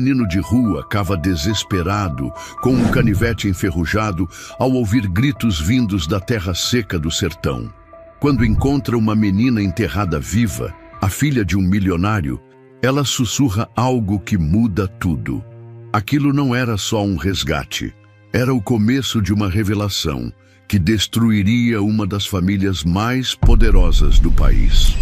menino de rua cava desesperado, com um canivete enferrujado, ao ouvir gritos vindos da terra seca do sertão. Quando encontra uma menina enterrada viva, a filha de um milionário, ela sussurra algo que muda tudo. Aquilo não era só um resgate, era o começo de uma revelação que destruiria uma das famílias mais poderosas do país.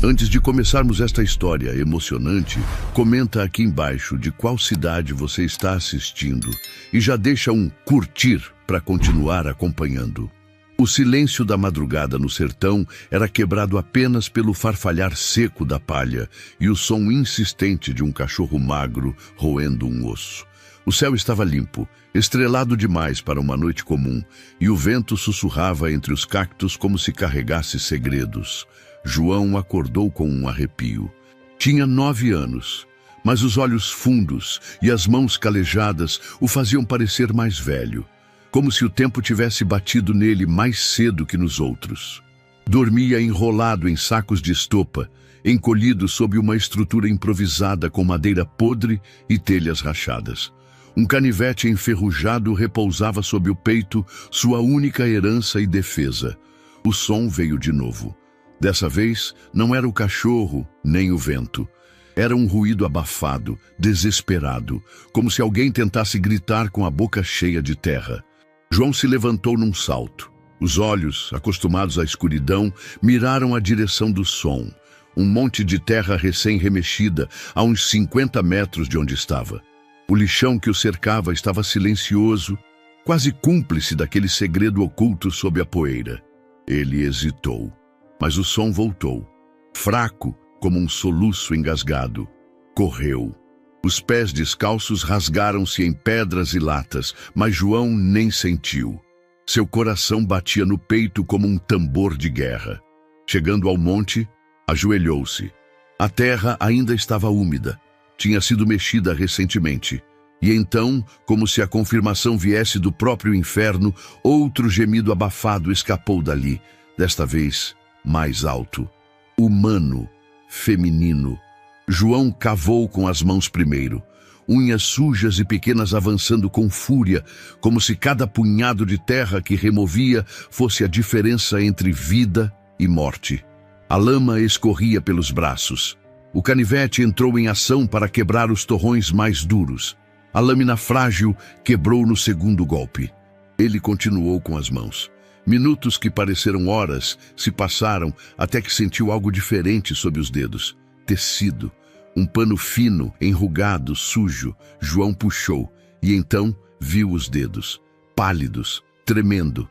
Antes de começarmos esta história emocionante, comenta aqui embaixo de qual cidade você está assistindo e já deixa um curtir para continuar acompanhando. O silêncio da madrugada no sertão era quebrado apenas pelo farfalhar seco da palha e o som insistente de um cachorro magro roendo um osso. O céu estava limpo, estrelado demais para uma noite comum, e o vento sussurrava entre os cactos como se carregasse segredos. João acordou com um arrepio. Tinha 9 anos, mas os olhos fundos e as mãos calejadas o faziam parecer mais velho, como se o tempo tivesse batido nele mais cedo que nos outros. Dormia enrolado em sacos de estopa, encolhido sob uma estrutura improvisada com madeira podre e telhas rachadas. Um canivete enferrujado repousava sob o peito, sua única herança e defesa. O som veio de novo. Dessa vez, não era o cachorro, nem o vento. Era um ruído abafado, desesperado, como se alguém tentasse gritar com a boca cheia de terra. João se levantou num salto. Os olhos, acostumados à escuridão, miraram a direção do som. Um monte de terra recém-remexida, a uns 50 metros de onde estava. O lixão que o cercava estava silencioso, quase cúmplice daquele segredo oculto sob a poeira. Ele hesitou, mas o som voltou, fraco como um soluço engasgado. Correu. Os pés descalços rasgaram-se em pedras e latas, mas João nem sentiu. Seu coração batia no peito como um tambor de guerra. Chegando ao monte, ajoelhou-se. A terra ainda estava úmida. Tinha sido mexida recentemente. E então, como se a confirmação viesse do próprio inferno, outro gemido abafado escapou dali, desta vez mais alto. Humano, feminino. João cavou com as mãos primeiro, unhas sujas e pequenas avançando com fúria, como se cada punhado de terra que removia fosse a diferença entre vida e morte. A lama escorria pelos braços. O canivete entrou em ação para quebrar os torrões mais duros. A lâmina frágil quebrou no segundo golpe. Ele continuou com as mãos. Minutos que pareceram horas se passaram até que sentiu algo diferente sob os dedos. Tecido. Um pano fino, enrugado, sujo. João puxou e então viu os dedos. Pálidos, tremendo.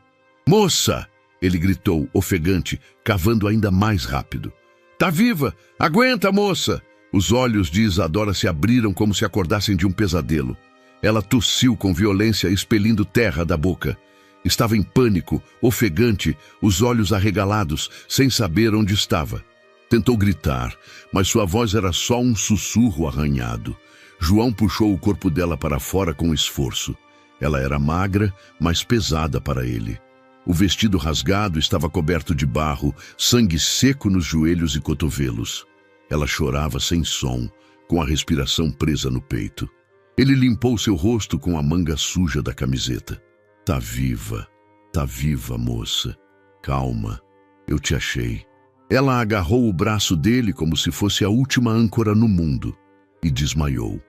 "Moça!" ele gritou, ofegante, cavando ainda mais rápido. "Tá viva! Aguenta, moça!" Os olhos de Isadora se abriram como se acordassem de um pesadelo. Ela tossiu com violência, expelindo terra da boca. Estava em pânico, ofegante, os olhos arregalados, sem saber onde estava. Tentou gritar, mas sua voz era só um sussurro arranhado. João puxou o corpo dela para fora com esforço. Ela era magra, mas pesada para ele. O vestido rasgado estava coberto de barro, sangue seco nos joelhos e cotovelos. Ela chorava sem som, com a respiração presa no peito. Ele limpou seu rosto com a manga suja da camiseta. Tá viva, moça. Calma, eu te achei." Ela agarrou o braço dele como se fosse a última âncora no mundo e desmaiou.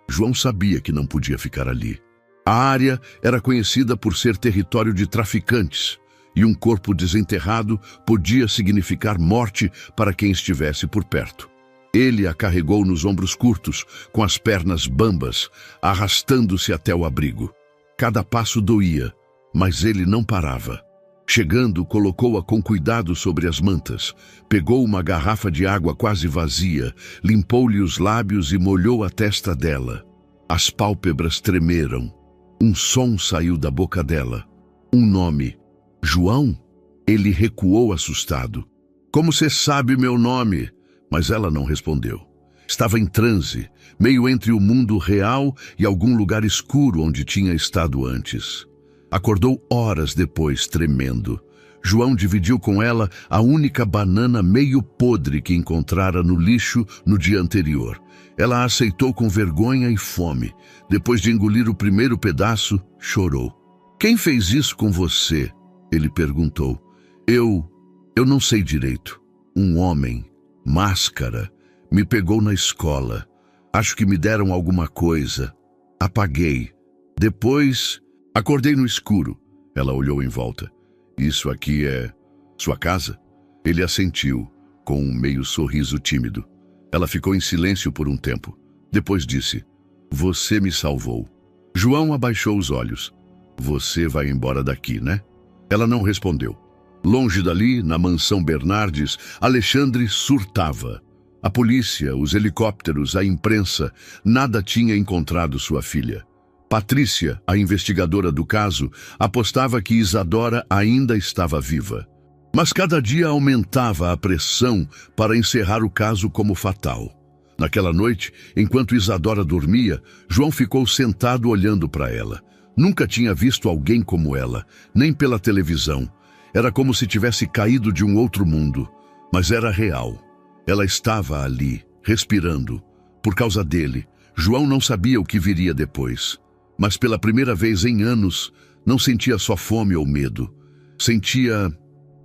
João sabia que não podia ficar ali. A área era conhecida por ser território de traficantes, e um corpo desenterrado podia significar morte para quem estivesse por perto. Ele a carregou nos ombros curtos, com as pernas bambas, arrastando-se até o abrigo. Cada passo doía, mas ele não parava. Chegando, colocou-a com cuidado sobre as mantas, pegou uma garrafa de água quase vazia, limpou-lhe os lábios e molhou a testa dela. As pálpebras tremeram. Um som saiu da boca dela. Um nome. "João?" Ele recuou assustado. "Como você sabe meu nome?" Mas ela não respondeu. Estava em transe, meio entre o mundo real e algum lugar escuro onde tinha estado antes. Acordou horas depois, tremendo. João dividiu com ela a única banana meio podre que encontrara no lixo no dia anterior. Ela a aceitou com vergonha e fome. Depois de engolir o primeiro pedaço, chorou. "Quem fez isso com você?" ele perguntou. Eu não sei direito. Um homem, máscara, me pegou na escola. Acho que me deram alguma coisa. Apaguei. Depois, acordei no escuro." Ela olhou em volta. "Isso aqui é sua casa?" Ele assentiu, com um meio sorriso tímido. Ela ficou em silêncio por um tempo. Depois disse: "Você me salvou." João abaixou os olhos. "Você vai embora daqui, né?" Ela não respondeu. Longe dali, na mansão Bernardes, Alexandre surtava. A polícia, os helicópteros, a imprensa, nada tinha encontrado sua filha. Patrícia, a investigadora do caso, apostava que Isadora ainda estava viva. Mas cada dia aumentava a pressão para encerrar o caso como fatal. Naquela noite, enquanto Isadora dormia, João ficou sentado olhando para ela. Nunca tinha visto alguém como ela, nem pela televisão. Era como se tivesse caído de um outro mundo, mas era real. Ela estava ali, respirando. Por causa dele, João não sabia o que viria depois. Mas pela primeira vez em anos, não sentia só fome ou medo. Sentia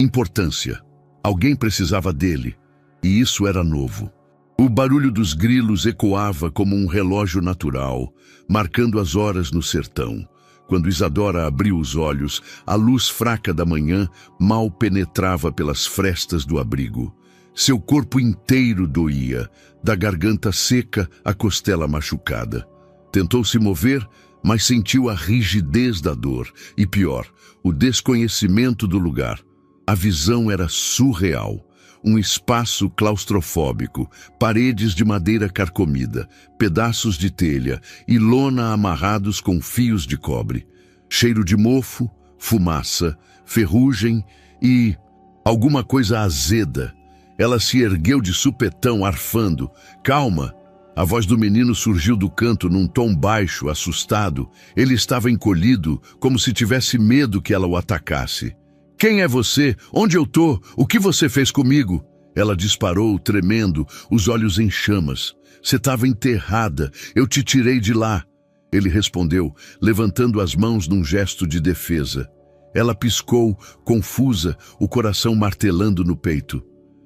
importância. Alguém precisava dele, e isso era novo. O barulho dos grilos ecoava como um relógio natural, marcando as horas no sertão. Quando Isadora abriu os olhos, a luz fraca da manhã mal penetrava pelas frestas do abrigo. Seu corpo inteiro doía, da garganta seca à costela machucada. Tentou se mover, mas sentiu a rigidez da dor e, pior, o desconhecimento do lugar. A visão era surreal. Um espaço claustrofóbico, paredes de madeira carcomida, pedaços de telha e lona amarrados com fios de cobre. Cheiro de mofo, fumaça, ferrugem e alguma coisa azeda. Ela se ergueu de supetão, arfando. "Calma!" A voz do menino surgiu do canto num tom baixo, assustado. Ele estava encolhido, como se tivesse medo que ela o atacasse. "Quem é você? Onde eu tô? O que você fez comigo?" Ela disparou, tremendo, os olhos em chamas. "Você estava enterrada. Eu te tirei de lá." Ele respondeu, levantando as mãos num gesto de defesa. Ela piscou, confusa, o coração martelando no peito.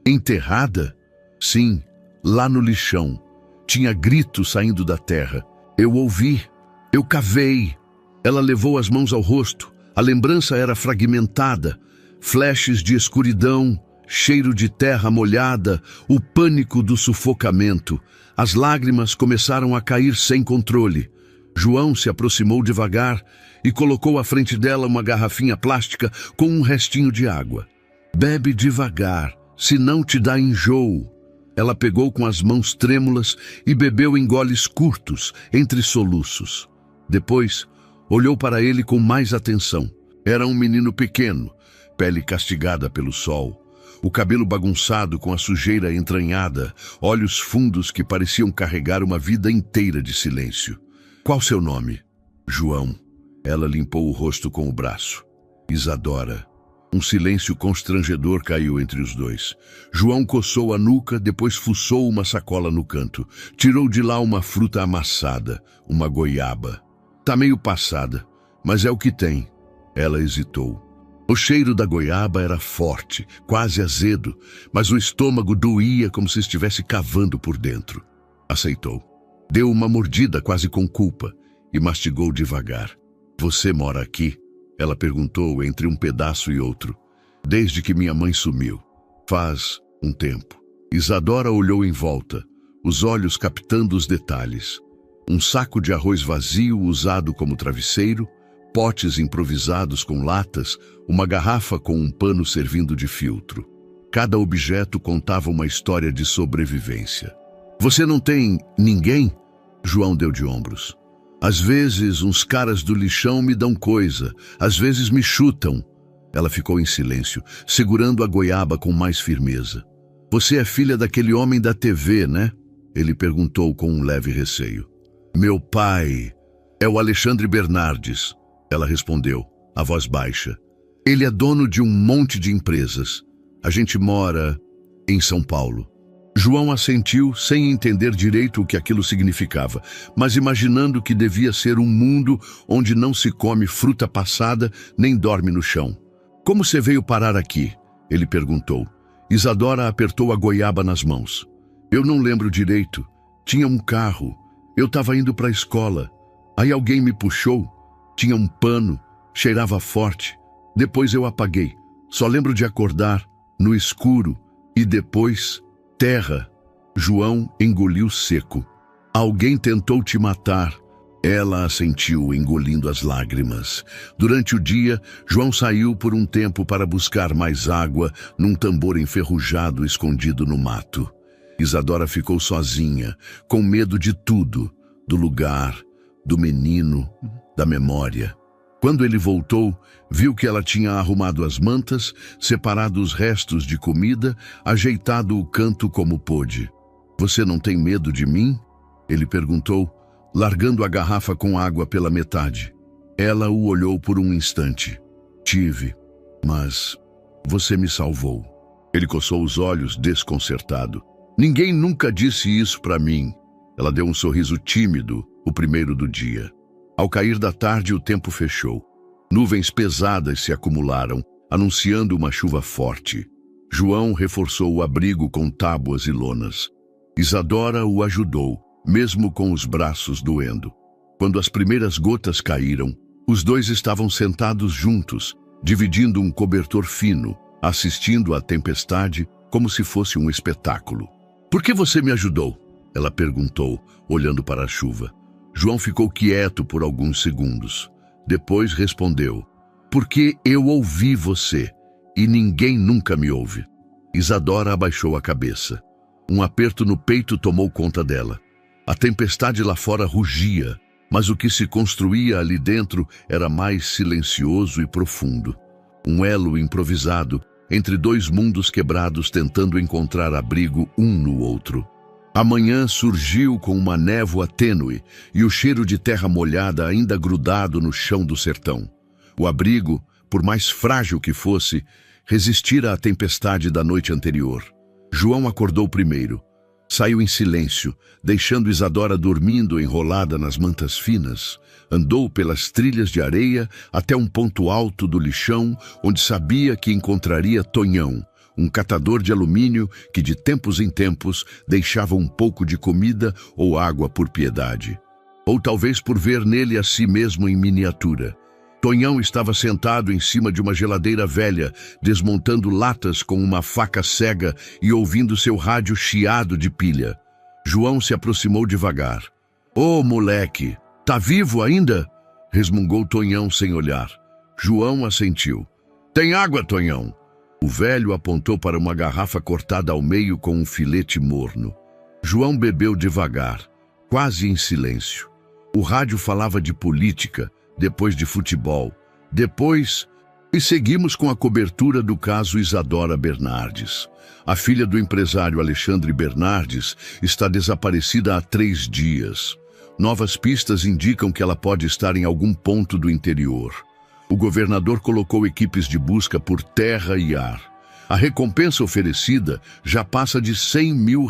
"Enterrada?" "Sim, lá no lixão. Tinha gritos saindo da terra. Eu ouvi. Eu cavei." Ela levou as mãos ao rosto. A lembrança era fragmentada. Flashes de escuridão, cheiro de terra molhada, o pânico do sufocamento. As lágrimas começaram a cair sem controle. João se aproximou devagar e colocou à frente dela uma garrafinha plástica com um restinho de água. "Bebe devagar, senão te dá enjoo." Ela pegou com as mãos trêmulas e bebeu em goles curtos, entre soluços. Depois, olhou para ele com mais atenção. Era um menino pequeno, pele castigada pelo sol, o cabelo bagunçado com a sujeira entranhada, olhos fundos que pareciam carregar uma vida inteira de silêncio. "Qual seu nome?" "João." Ela limpou o rosto com o braço. "Isadora." Um silêncio constrangedor caiu entre os dois. João coçou a nuca, depois fuçou uma sacola no canto. Tirou de lá uma fruta amassada, uma goiaba. "Tá meio passada, mas é o que tem." Ela hesitou. O cheiro da goiaba era forte, quase azedo, mas o estômago doía como se estivesse cavando por dentro. Aceitou. Deu uma mordida quase com culpa e mastigou devagar. "Você mora aqui?" Ela perguntou entre um pedaço e outro. "Desde que minha mãe sumiu." "Faz um tempo." Isadora olhou em volta, os olhos captando os detalhes. Um saco de arroz vazio usado como travesseiro, potes improvisados com latas, uma garrafa com um pano servindo de filtro. Cada objeto contava uma história de sobrevivência. "Você não tem ninguém?" João deu de ombros. "Às vezes, uns caras do lixão me dão coisa, às vezes me chutam." Ela ficou em silêncio, segurando a goiaba com mais firmeza. "Você é filha daquele homem da TV, né?" Ele perguntou com um leve receio. "Meu pai é o Alexandre Bernardes." Ela respondeu, a voz baixa. Ele é dono de um monte de empresas. A gente mora em São Paulo. João assentiu sem entender direito o que aquilo significava, mas imaginando que devia ser um mundo onde não se come fruta passada nem dorme no chão. Como você veio parar aqui? Ele perguntou. Isadora apertou a goiaba nas mãos. Eu não lembro direito. Tinha um carro. Eu estava indo para a escola. Aí alguém me puxou. Tinha um pano. Cheirava forte. Depois eu apaguei. Só lembro de acordar, no escuro, e depois... terra. João engoliu seco. Alguém tentou te matar. Ela assentiu, engolindo as lágrimas. Durante o dia, João saiu por um tempo para buscar mais água num tambor enferrujado escondido no mato. Isadora ficou sozinha, com medo de tudo, do lugar, do menino, da memória. Quando ele voltou, viu que ela tinha arrumado as mantas, separado os restos de comida, ajeitado o canto como pôde. Você não tem medo de mim? Ele perguntou, largando a garrafa com água pela metade. Ela o olhou por um instante. Tive, mas você me salvou. Ele coçou os olhos, desconcertado. Ninguém nunca disse isso para mim. Ela deu um sorriso tímido, o primeiro do dia. Ao cair da tarde, o tempo fechou. Nuvens pesadas se acumularam, anunciando uma chuva forte. João reforçou o abrigo com tábuas e lonas. Isadora o ajudou, mesmo com os braços doendo. Quando as primeiras gotas caíram, os dois estavam sentados juntos, dividindo um cobertor fino, assistindo à tempestade como se fosse um espetáculo. Por que você me ajudou? Ela perguntou, olhando para a chuva. João ficou quieto por alguns segundos. Depois respondeu, porque eu ouvi você, e ninguém nunca me ouve. Isadora abaixou a cabeça. Um aperto no peito tomou conta dela. A tempestade lá fora rugia, mas o que se construía ali dentro era mais silencioso e profundo. Um elo improvisado entre dois mundos quebrados tentando encontrar abrigo um no outro. A manhã surgiu com uma névoa tênue e o cheiro de terra molhada ainda grudado no chão do sertão. O abrigo, por mais frágil que fosse, resistira à tempestade da noite anterior. João acordou primeiro. Saiu em silêncio, deixando Isadora dormindo enrolada nas mantas finas. Andou pelas trilhas de areia até um ponto alto do lixão, onde sabia que encontraria Tonhão, um catador de alumínio que de tempos em tempos deixava um pouco de comida ou água por piedade. Ou talvez por ver nele a si mesmo em miniatura. Tonhão estava sentado em cima de uma geladeira velha, desmontando latas com uma faca cega e ouvindo seu rádio chiado de pilha. João se aproximou devagar. Ô, moleque, tá vivo ainda? Resmungou Tonhão sem olhar. João assentiu. Tem água, Tonhão? O velho apontou para uma garrafa cortada ao meio com um filete morno. João bebeu devagar, quase em silêncio. O rádio falava de política, depois de futebol, depois... E seguimos com a cobertura do caso Isadora Bernardes. A filha do empresário Alexandre Bernardes está desaparecida há 3 dias. Novas pistas indicam que ela pode estar em algum ponto do interior. O governador colocou equipes de busca por terra e ar. A recompensa oferecida já passa de R$100 mil.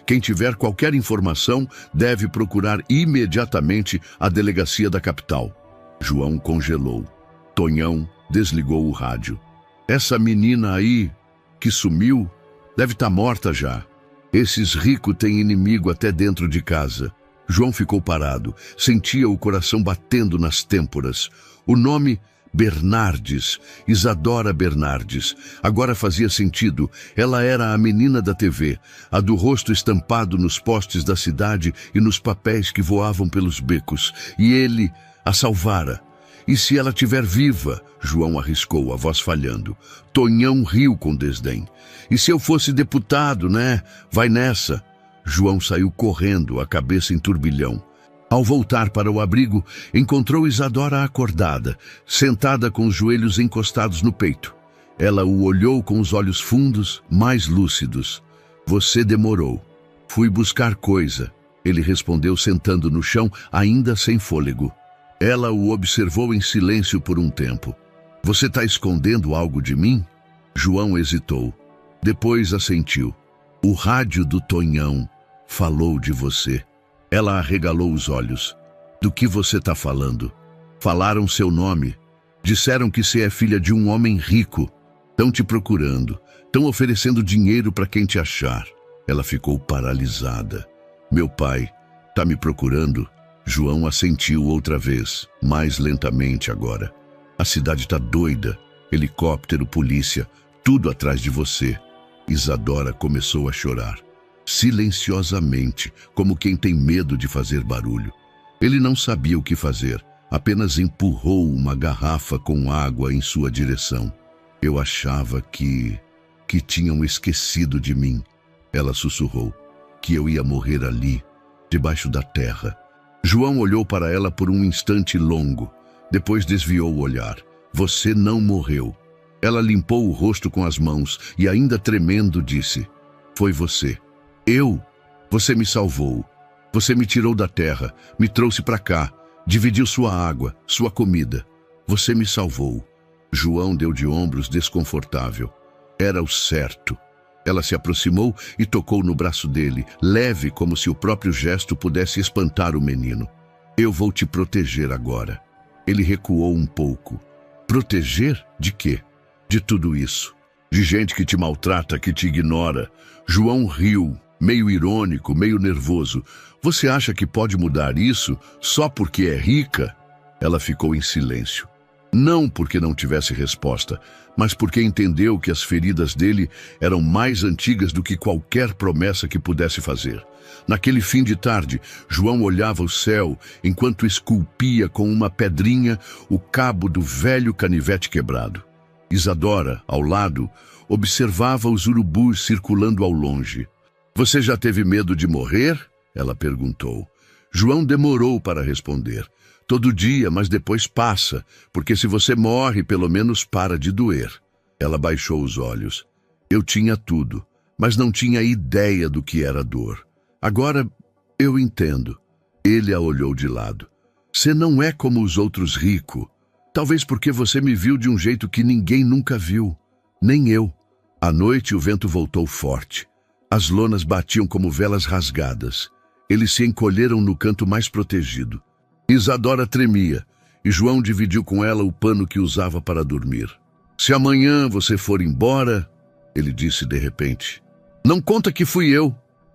Quem tiver qualquer informação deve procurar imediatamente a delegacia da capital. João congelou. Tonhão desligou o rádio. Essa menina aí, que sumiu, deve estar morta já. Esses ricos têm inimigo até dentro de casa. João ficou parado, sentia o coração batendo nas têmporas. O nome Bernardes, Isadora Bernardes, agora fazia sentido. Ela era a menina da TV, a do rosto estampado nos postes da cidade e nos papéis que voavam pelos becos. E ele a salvara. E se ela estiver viva? João arriscou, a voz falhando. Tonhão riu com desdém. E se eu fosse deputado, né? Vai nessa. João saiu correndo, a cabeça em turbilhão. Ao voltar para o abrigo, encontrou Isadora acordada, sentada com os joelhos encostados no peito. Ela o olhou com os olhos fundos, mais lúcidos. Você demorou. Fui buscar coisa. Ele respondeu sentando no chão, ainda sem fôlego. Ela o observou em silêncio por um tempo. Você está escondendo algo de mim? João hesitou. Depois assentiu. O rádio do Tonhão falou de você. Ela arregalou os olhos. Do que você está falando? Falaram seu nome. Disseram que você é filha de um homem rico. Estão te procurando. Estão oferecendo dinheiro para quem te achar. Ela ficou paralisada. Meu pai está me procurando? João assentiu outra vez, mais lentamente agora. A cidade está doida. Helicóptero, polícia, tudo atrás de você. Isadora começou a chorar. Silenciosamente, como quem tem medo de fazer barulho. Ele não sabia o que fazer. Apenas empurrou uma garrafa com água em sua direção. Eu achava que tinham esquecido de mim. Ela sussurrou. Que eu ia morrer ali, debaixo da terra. João olhou para ela por um instante longo. Depois desviou o olhar. Você não morreu. Ela limpou o rosto com as mãos e, ainda tremendo, disse: Foi você. Eu? Você me salvou. Você me tirou da terra, me trouxe para cá, dividiu sua água, sua comida. Você me salvou. João deu de ombros, desconfortável. Era o certo. Ela se aproximou e tocou no braço dele, leve como se o próprio gesto pudesse espantar o menino. Eu vou te proteger agora. Ele recuou um pouco. Proteger? De quê? De tudo isso. De gente que te maltrata, que te ignora. João riu, meio irônico, meio nervoso. Você acha que pode mudar isso só porque é rica? Ela ficou em silêncio. Não porque não tivesse resposta, mas porque entendeu que as feridas dele eram mais antigas do que qualquer promessa que pudesse fazer. Naquele fim de tarde, João olhava o céu enquanto esculpia com uma pedrinha o cabo do velho canivete quebrado. Isadora, ao lado, observava os urubus circulando ao longe. Você já teve medo de morrer? Ela perguntou. João demorou para responder. Todo dia, mas depois passa, porque se você morre, pelo menos para de doer. Ela baixou os olhos. Eu tinha tudo, mas não tinha ideia do que era dor. Agora eu entendo. Ele a olhou de lado. Você não é como os outros ricos. Talvez porque você me viu de um jeito que ninguém nunca viu. Nem eu. À noite o vento voltou forte. As lonas batiam como velas rasgadas. Eles se encolheram no canto mais protegido. Isadora tremia, e João dividiu com ela o pano que usava para dormir. Se amanhã você for embora, ele disse de repente, não conta que fui eu.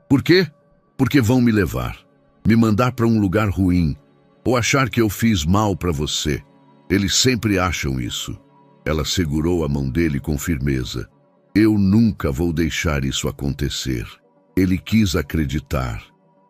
Por quê? Porque vão me levar. Me mandar para um lugar ruim, ou achar que eu fiz mal para você. Eles sempre acham isso. Ela segurou a mão dele com firmeza. Eu nunca vou deixar isso acontecer. Ele quis acreditar,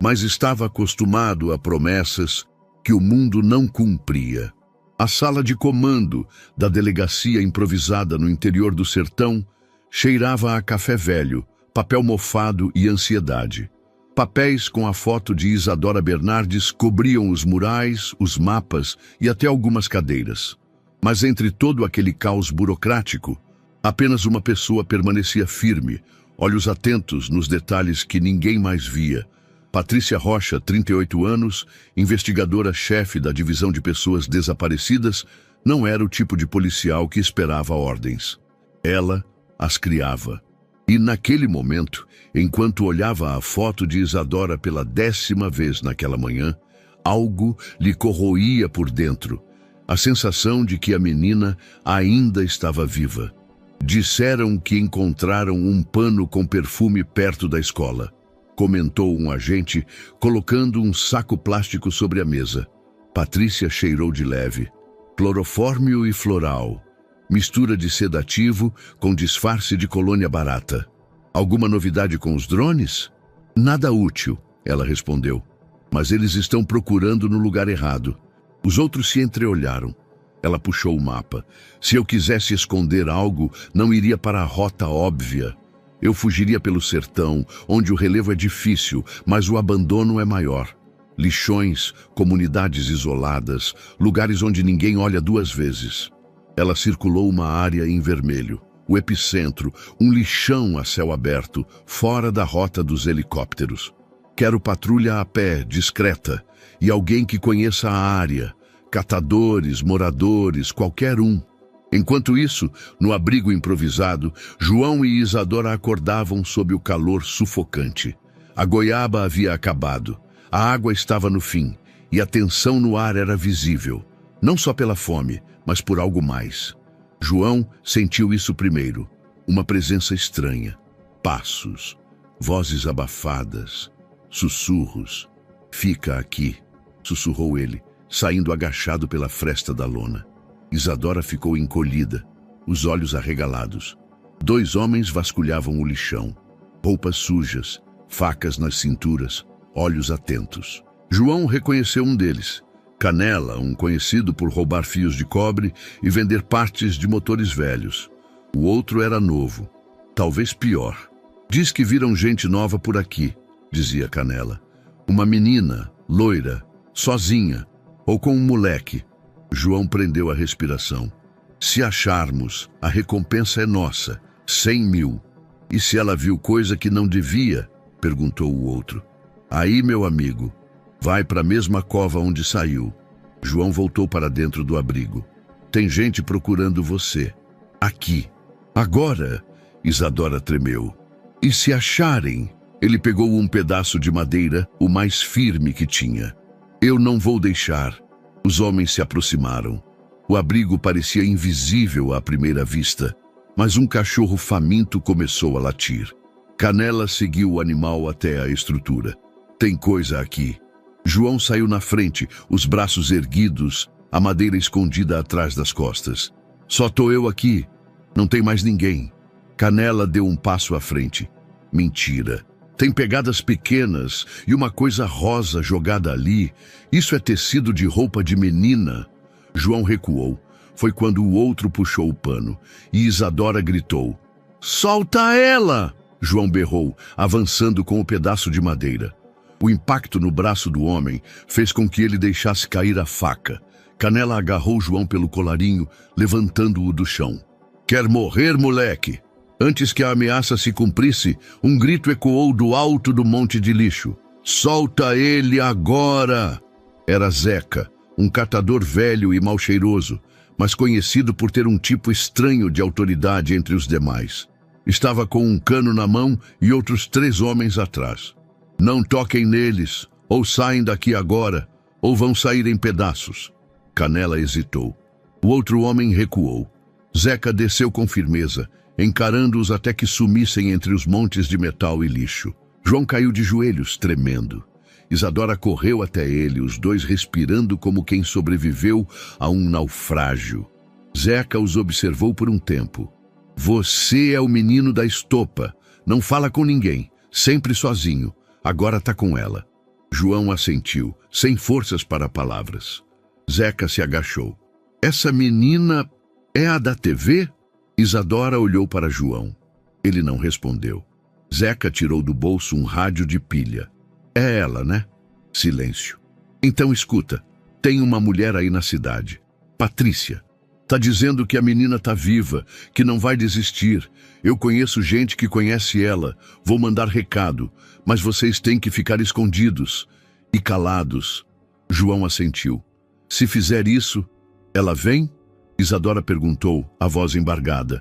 mas estava acostumado a promessas que o mundo não cumpria. A sala de comando da delegacia improvisada no interior do sertão cheirava a café velho, papel mofado e ansiedade. Papéis com a foto de Isadora Bernardes cobriam os murais, os mapas e até algumas cadeiras. Mas entre todo aquele caos burocrático, apenas uma pessoa permanecia firme, olhos atentos nos detalhes que ninguém mais via. Patrícia Rocha, 38 anos, investigadora-chefe da Divisão de Pessoas Desaparecidas, não era o tipo de policial que esperava ordens. Ela as criava. E naquele momento, enquanto olhava a foto de Isadora pela 10ª vez naquela manhã, algo lhe corroía por dentro, a sensação de que a menina ainda estava viva. Disseram que encontraram um pano com perfume perto da escola, comentou um agente, colocando um saco plástico sobre a mesa. Patrícia cheirou de leve. Clorofórmio e floral. Mistura de sedativo com disfarce de colônia barata. Alguma novidade com os drones? Nada útil, ela respondeu. Mas eles estão procurando no lugar errado. Os outros se entreolharam. Ela puxou o mapa. Se eu quisesse esconder algo, não iria para a rota óbvia. Eu fugiria pelo sertão, onde o relevo é difícil, mas o abandono é maior. Lixões, comunidades isoladas, lugares onde ninguém olha 2 vezes. Ela circulou uma área em vermelho, o epicentro, um lixão a céu aberto, fora da rota dos helicópteros. Quero patrulha a pé, discreta, e alguém que conheça a área, catadores, moradores, qualquer um. Enquanto isso, no abrigo improvisado, João e Isadora acordavam sob o calor sufocante. A goiaba havia acabado, a água estava no fim, e a tensão no ar era visível, não só pela fome, mas por algo mais. João sentiu isso primeiro, uma presença estranha. Passos, vozes abafadas, sussurros. "Fica aqui", sussurrou ele, saindo agachado pela fresta da lona. Isadora ficou encolhida, os olhos arregalados. 2 homens vasculhavam o lixão, roupas sujas, facas nas cinturas, olhos atentos. João reconheceu um deles, Canela, um conhecido por roubar fios de cobre e vender partes de motores velhos. O outro era novo, talvez pior. "Diz que viram gente nova por aqui", dizia Canela. "Uma menina, loira, sozinha, ou com um moleque." João prendeu a respiração. "Se acharmos, a recompensa é nossa, 100.000. "E se ela viu coisa que não devia?" perguntou o outro. "Aí, meu amigo, vai para a mesma cova onde saiu." João voltou para dentro do abrigo. "Tem gente procurando você. Aqui." "Agora?" Isadora tremeu. "E se acharem?" Ele pegou um pedaço de madeira, o mais firme que tinha. "Eu não vou deixar." Os homens se aproximaram. O abrigo parecia invisível à primeira vista, mas um cachorro faminto começou a latir. Canela seguiu o animal até a estrutura. "Tem coisa aqui." João saiu na frente, os braços erguidos, a madeira escondida atrás das costas. "Só tô eu aqui. Não tem mais ninguém." Canela deu um passo à frente. "Mentira. Tem pegadas pequenas e uma coisa rosa jogada ali. Isso é tecido de roupa de menina." João recuou. Foi quando o outro puxou o pano e Isadora gritou. "Solta ela!" João berrou, avançando com o pedaço de madeira. O impacto no braço do homem fez com que ele deixasse cair a faca. Canela agarrou João pelo colarinho, levantando-o do chão. "Quer morrer, moleque?" Antes que a ameaça se cumprisse, um grito ecoou do alto do monte de lixo. "Solta ele agora!" Era Zeca, um catador velho e mal cheiroso, mas conhecido por ter um tipo estranho de autoridade entre os demais. Estava com um cano na mão e outros 3 homens atrás. "Não toquem neles, ou saem daqui agora, ou vão sair em pedaços." Canela hesitou. O outro homem recuou. Zeca desceu com firmeza, encarando-os até que sumissem entre os montes de metal e lixo. João caiu de joelhos, tremendo. Isadora correu até ele, os dois respirando como quem sobreviveu a um naufrágio. Zeca os observou por um tempo. "Você é o menino da estopa. Não fala com ninguém, sempre sozinho. Agora tá com ela." João assentiu, sem forças para palavras. Zeca se agachou. "Essa menina é a da TV?" Isadora olhou para João. Ele não respondeu. Zeca tirou do bolso um rádio de pilha. "É ela, né?" Silêncio. "Então escuta, tem uma mulher aí na cidade. Patrícia. Tá dizendo que a menina tá viva, que não vai desistir. Eu conheço gente que conhece ela. Vou mandar recado, mas vocês têm que ficar escondidos e calados." João assentiu. "Se fizer isso, ela vem?" Isadora perguntou, a voz embargada.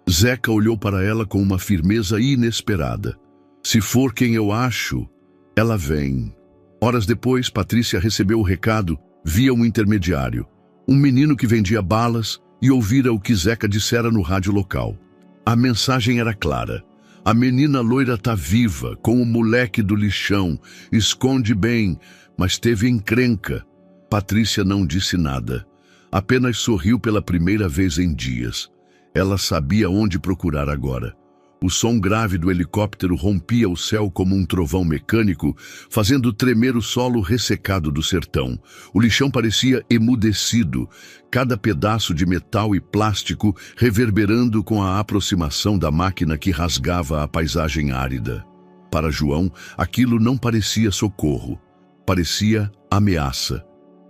Zeca olhou para ela com uma firmeza inesperada. "Se for quem eu acho, ela vem." Horas depois, Patrícia recebeu o recado via um intermediário. Um menino que vendia balas e ouvira o que Zeca dissera no rádio local. A mensagem era clara. "A menina loira tá viva, com o moleque do lixão. Esconde bem, mas teve encrenca." Patrícia não disse nada. Apenas sorriu pela primeira vez em dias. Ela sabia onde procurar agora. O som grave do helicóptero rompia o céu como um trovão mecânico, fazendo tremer o solo ressecado do sertão. O lixão parecia emudecido, cada pedaço de metal e plástico reverberando com a aproximação da máquina que rasgava a paisagem árida. Para João, aquilo não parecia socorro, parecia ameaça.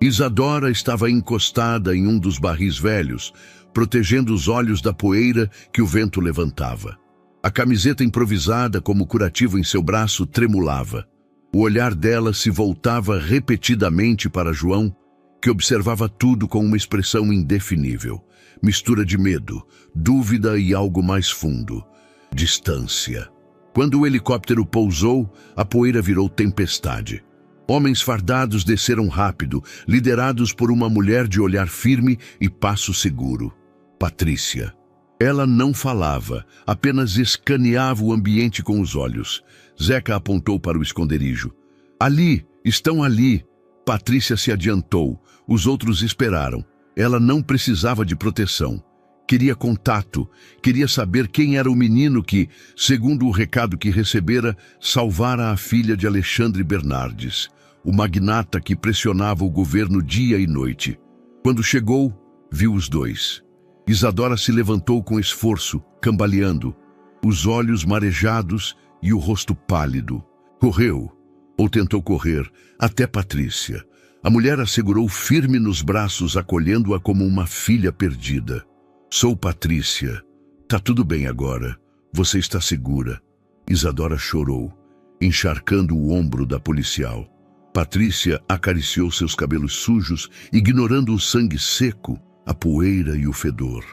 Isadora estava encostada em um dos barris velhos, protegendo os olhos da poeira que o vento levantava. A camiseta improvisada como curativo em seu braço tremulava. O olhar dela se voltava repetidamente para João que observava tudo com uma expressão indefinível, mistura de medo, dúvida e algo mais fundo: distância. Quando o helicóptero pousou, a poeira virou tempestade. Homens fardados desceram rápido, liderados por uma mulher de olhar firme e passo seguro. Patrícia. Ela não falava, apenas escaneava o ambiente com os olhos. Zeca apontou para o esconderijo. Ali, estão ali. Patrícia se adiantou. Os outros esperaram. Ela não precisava de proteção. Queria contato, queria saber quem era o menino que, segundo o recado que recebera, salvara a filha de Alexandre Bernardes, o magnata que pressionava o governo dia e noite. Quando chegou, viu os dois. Isadora se levantou com esforço, cambaleando, os olhos marejados e o rosto pálido. Correu, ou tentou correr, até Patrícia. A mulher a segurou firme nos braços, acolhendo-a como uma filha perdida. Sou Patrícia. Tá tudo bem agora. Você está segura. Isadora chorou, encharcando o ombro da policial. Patrícia acariciou seus cabelos sujos, ignorando o sangue seco, a poeira e o fedor.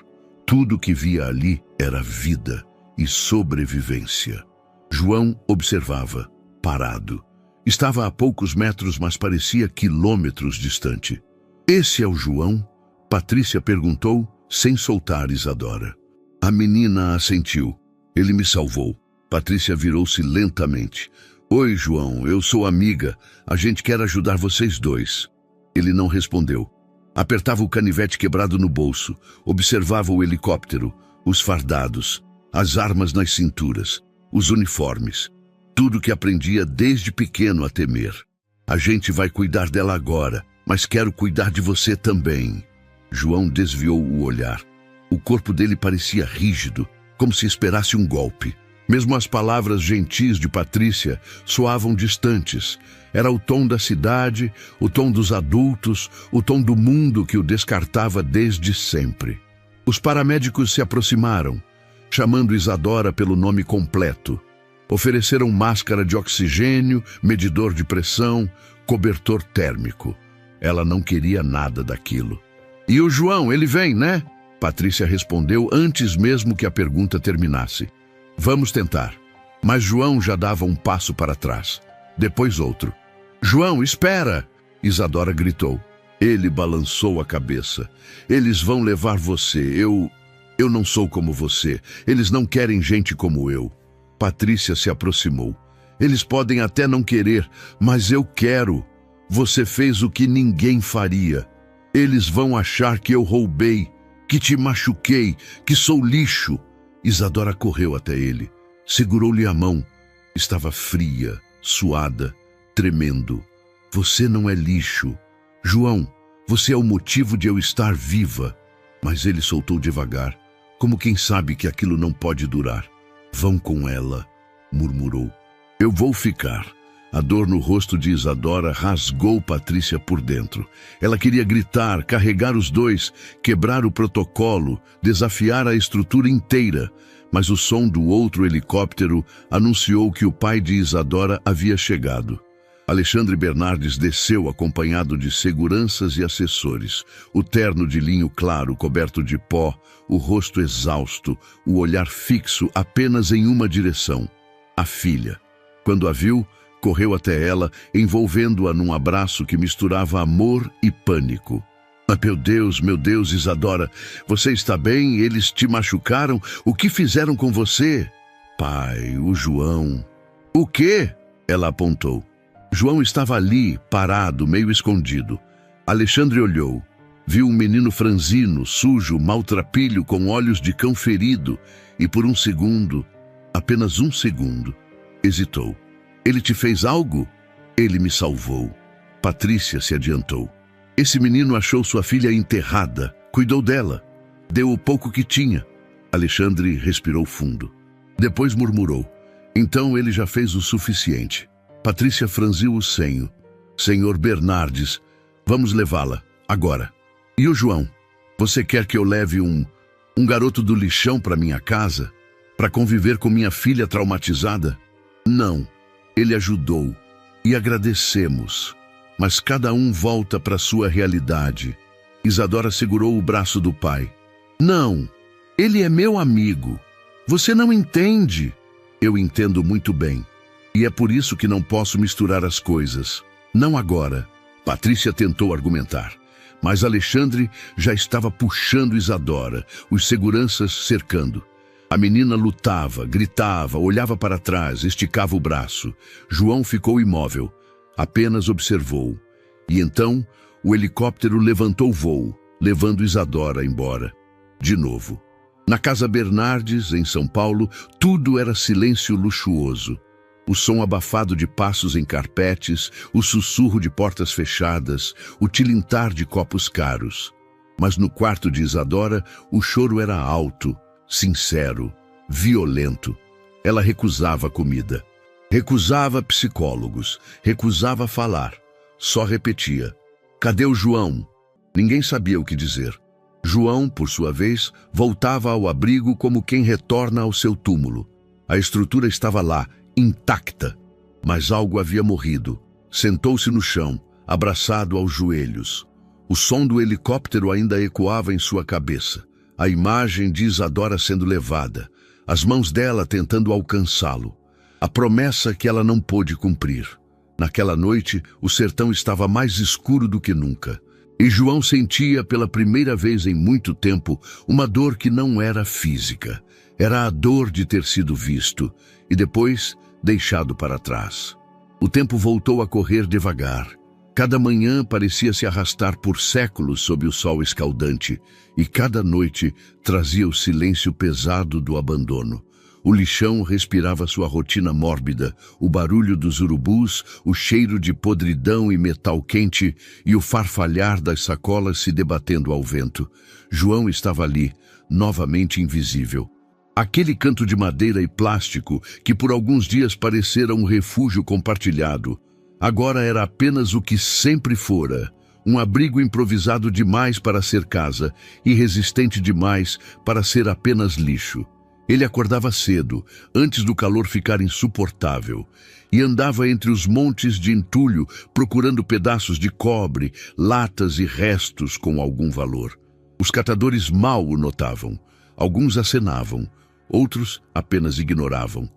Tudo que via ali era vida e sobrevivência. João observava, parado. Estava a poucos metros, mas parecia quilômetros distante. Esse é o João? Patrícia perguntou, sem soltar Isadora. A menina assentiu. Ele me salvou. Patrícia virou-se lentamente. Oi, João, eu sou amiga. A gente quer ajudar vocês dois. Ele não respondeu. Apertava o canivete quebrado no bolso. Observava o helicóptero, os fardados, as armas nas cinturas, os uniformes. Tudo que aprendia desde pequeno a temer. A gente vai cuidar dela agora, mas quero cuidar de você também. João desviou o olhar. O corpo dele parecia rígido, como se esperasse um golpe. Mesmo as palavras gentis de Patrícia soavam distantes. Era o tom da cidade, o tom dos adultos, o tom do mundo que o descartava desde sempre. Os paramédicos se aproximaram, chamando Isadora pelo nome completo. Ofereceram máscara de oxigênio, medidor de pressão, cobertor térmico. Ela não queria nada daquilo. E o João, ele vem, né? Patrícia respondeu antes mesmo que a pergunta terminasse. Vamos tentar. Mas João já dava um passo para trás. Depois outro. João, espera! Isadora gritou. Ele balançou a cabeça. Eles vão levar você. Eu não sou como você. Eles não querem gente como eu. Patrícia se aproximou. Eles podem até não querer, mas eu quero. Você fez o que ninguém faria. Eles vão achar que eu roubei, que te machuquei, que sou lixo. Isadora correu até ele, segurou-lhe a mão. Estava fria, suada, tremendo. Você não é lixo. João, você é o motivo de eu estar viva. Mas ele soltou devagar, como quem sabe que aquilo não pode durar. Vão com ela, murmurou. Eu vou ficar. A dor no rosto de Isadora rasgou Patrícia por dentro. Ela queria gritar, carregar os dois, quebrar o protocolo, desafiar a estrutura inteira. Mas o som do outro helicóptero anunciou que o pai de Isadora havia chegado. Alexandre Bernardes desceu acompanhado de seguranças e assessores. O terno de linho claro, coberto de pó, o rosto exausto, o olhar fixo apenas em uma direção. A filha. Quando a viu, correu até ela, envolvendo-a num abraço que misturava amor e pânico. Meu Deus, Isadora, você está bem? Eles te machucaram? O que fizeram com você? Pai, o João. O quê? Ela apontou. João estava ali, parado, meio escondido. Alexandre olhou. Viu um menino franzino, sujo, maltrapilho, com olhos de cão ferido, e por um segundo, apenas um segundo, hesitou. Ele te fez algo? Ele me salvou. Patrícia se adiantou. Esse menino achou sua filha enterrada, cuidou dela, deu o pouco que tinha. Alexandre respirou fundo. Depois murmurou. Então ele já fez o suficiente. Patrícia franziu o senho. Senhor Bernardes, vamos levá-la, agora. E o João? Você quer que eu leve um garoto do lixão para minha casa? Para conviver com minha filha traumatizada? Não. Ele ajudou. E agradecemos. Mas cada um volta para sua realidade. Isadora segurou o braço do pai. Não, ele é meu amigo. Você não entende. Eu entendo muito bem. E é por isso que não posso misturar as coisas. Não agora. Patrícia tentou argumentar. Mas Alexandre já estava puxando Isadora, os seguranças cercando. A menina lutava, gritava, olhava para trás, esticava o braço. João ficou imóvel, apenas observou. E então, o helicóptero levantou voo, levando Isadora embora. De novo. Na Casa Bernardes, em São Paulo, tudo era silêncio luxuoso. O som abafado de passos em carpetes, o sussurro de portas fechadas, o tilintar de copos caros. Mas no quarto de Isadora, o choro era alto, sincero, violento. Ela recusava comida, recusava psicólogos, recusava falar. Só repetia: cadê o João? Ninguém sabia o que dizer. João, por sua vez, voltava ao abrigo como quem retorna ao seu túmulo. A estrutura estava lá, intacta, mas algo havia morrido. Sentou-se no chão, abraçado aos joelhos. O som do helicóptero ainda ecoava em sua cabeça. A imagem de Isadora sendo levada, as mãos dela tentando alcançá-lo. A promessa que ela não pôde cumprir. Naquela noite, o sertão estava mais escuro do que nunca. E João sentia pela primeira vez em muito tempo uma dor que não era física. Era a dor de ter sido visto e depois deixado para trás. O tempo voltou a correr devagar. Cada manhã parecia se arrastar por séculos sob o sol escaldante, e cada noite trazia o silêncio pesado do abandono. O lixão respirava sua rotina mórbida, o barulho dos urubus, o cheiro de podridão e metal quente e o farfalhar das sacolas se debatendo ao vento. João estava ali, novamente invisível. Aquele canto de madeira e plástico que por alguns dias parecera um refúgio compartilhado, agora era apenas o que sempre fora, um abrigo improvisado demais para ser casa e resistente demais para ser apenas lixo. Ele acordava cedo, antes do calor ficar insuportável, e andava entre os montes de entulho procurando pedaços de cobre, latas e restos com algum valor. Os catadores mal o notavam. Alguns acenavam, outros apenas ignoravam.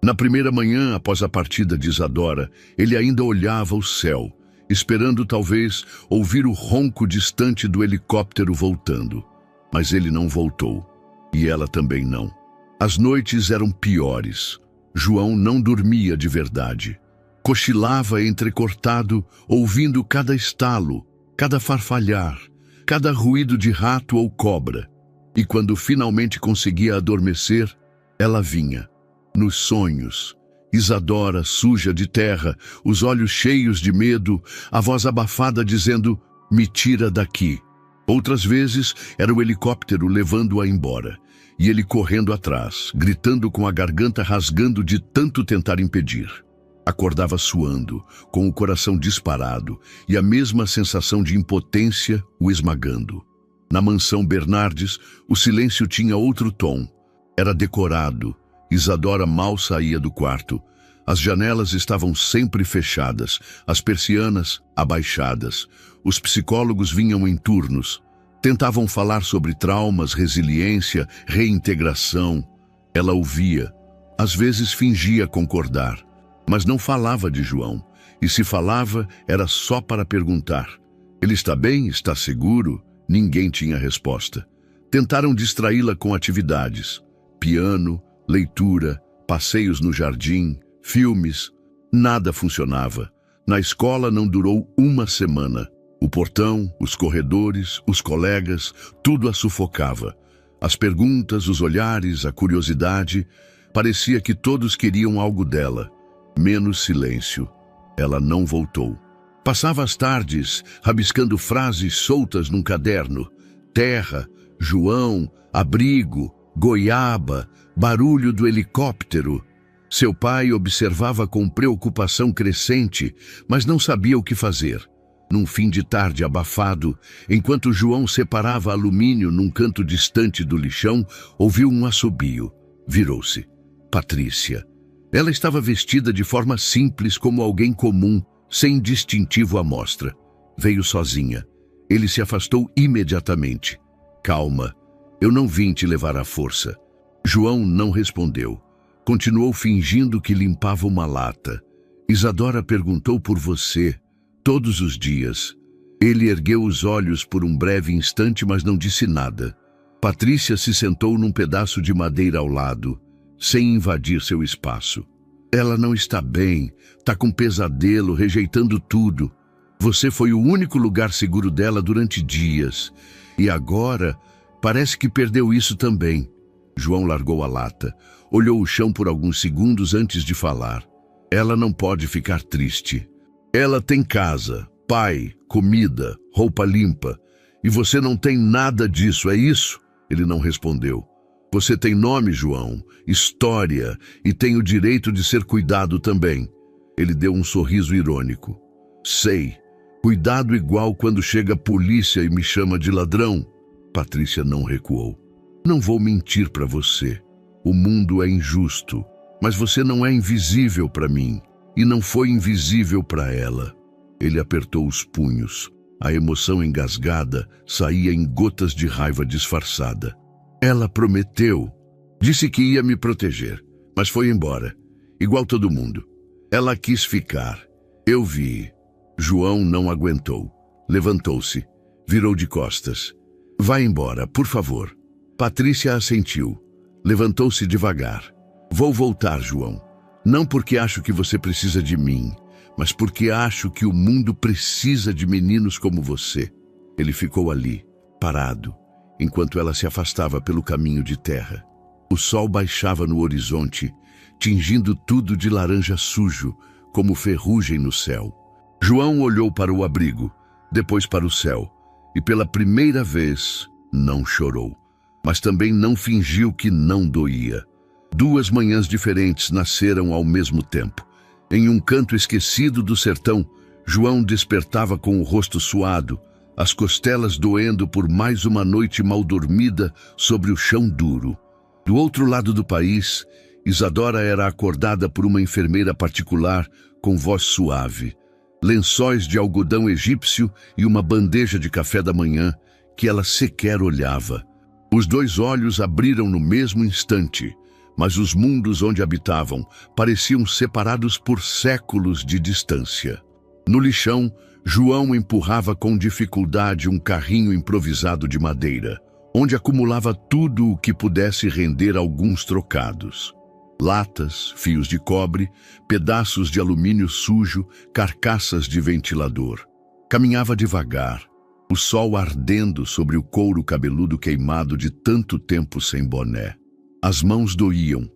Na primeira manhã, após a partida de Isadora, ele ainda olhava o céu, esperando talvez ouvir o ronco distante do helicóptero voltando. Mas ele não voltou, e ela também não. As noites eram piores. João não dormia de verdade. Cochilava entrecortado, ouvindo cada estalo, cada farfalhar, cada ruído de rato ou cobra. E quando finalmente conseguia adormecer, ela vinha. Nos sonhos, Isadora, suja de terra, os olhos cheios de medo, a voz abafada dizendo: me tira daqui. Outras vezes era o helicóptero levando-a embora, e ele correndo atrás, gritando com a garganta rasgando de tanto tentar impedir. Acordava suando, com o coração disparado, e a mesma sensação de impotência o esmagando. Na mansão Bernardes, o silêncio tinha outro tom. Era decorado. Isadora mal saía do quarto. As janelas estavam sempre fechadas, as persianas abaixadas. Os psicólogos vinham em turnos. Tentavam falar sobre traumas, resiliência, reintegração. Ela ouvia. Às vezes fingia concordar, mas não falava de João. E se falava, era só para perguntar. Ele está bem? Está seguro? Ninguém tinha resposta. Tentaram distraí-la com atividades. Piano, leitura, passeios no jardim, filmes. Nada funcionava. Na escola não durou uma semana. O portão, os corredores, os colegas, tudo a sufocava. As perguntas, os olhares, a curiosidade. Parecia que todos queriam algo dela. Menos silêncio. Ela não voltou. Passava as tardes rabiscando frases soltas num caderno. Terra, João, abrigo, goiaba, barulho do helicóptero. Seu pai observava com preocupação crescente, mas não sabia o que fazer. Num fim de tarde abafado, enquanto João separava alumínio num canto distante do lixão, ouviu um assobio. Virou-se. Patrícia. Ela estava vestida de forma simples como alguém comum, sem distintivo à mostra. Veio sozinha. Ele se afastou imediatamente. Calma, eu não vim te levar à força. João não respondeu. Continuou fingindo que limpava uma lata. Isadora perguntou por você, todos os dias. Ele ergueu os olhos por um breve instante, mas não disse nada. Patrícia se sentou num pedaço de madeira ao lado, sem invadir seu espaço. Ela não está bem, está com pesadelo, rejeitando tudo. Você foi o único lugar seguro dela durante dias. E agora, parece que perdeu isso também. João largou a lata, olhou o chão por alguns segundos antes de falar. Ela não pode ficar triste. Ela tem casa, pai, comida, roupa limpa. E você não tem nada disso, é isso? Ele não respondeu. Você tem nome, João, história, e tem o direito de ser cuidado também. Ele deu um sorriso irônico. Sei. Cuidado igual quando chega a polícia e me chama de ladrão. Patrícia não recuou. Não vou mentir para você. O mundo é injusto, mas você não é invisível para mim, e não foi invisível para ela. Ele apertou os punhos. A emoção engasgada saía em gotas de raiva disfarçada. Ela prometeu. Disse que ia me proteger, mas foi embora. Igual todo mundo. Ela quis ficar. Eu vi. João não aguentou. Levantou-se. Virou de costas. Vai embora, por favor. Patrícia assentiu. Levantou-se devagar. Vou voltar, João. Não porque acho que você precisa de mim, mas porque acho que o mundo precisa de meninos como você. Ele ficou ali, parado, enquanto ela se afastava pelo caminho de terra. O sol baixava no horizonte, tingindo tudo de laranja sujo, como ferrugem no céu. João olhou para o abrigo, depois para o céu, e pela primeira vez não chorou, mas também não fingiu que não doía. Duas manhãs diferentes nasceram ao mesmo tempo. Em um canto esquecido do sertão, João despertava com o rosto suado, as costelas doendo por mais uma noite mal dormida sobre o chão duro. Do outro lado do país, Isadora era acordada por uma enfermeira particular com voz suave, lençóis de algodão egípcio e uma bandeja de café da manhã que ela sequer olhava. Os dois olhos abriram no mesmo instante, mas os mundos onde habitavam pareciam separados por séculos de distância. No lixão, João empurrava com dificuldade um carrinho improvisado de madeira, onde acumulava tudo o que pudesse render alguns trocados. Latas, fios de cobre, pedaços de alumínio sujo, carcaças de ventilador. Caminhava devagar, o sol ardendo sobre o couro cabeludo queimado de tanto tempo sem boné. As mãos doíam,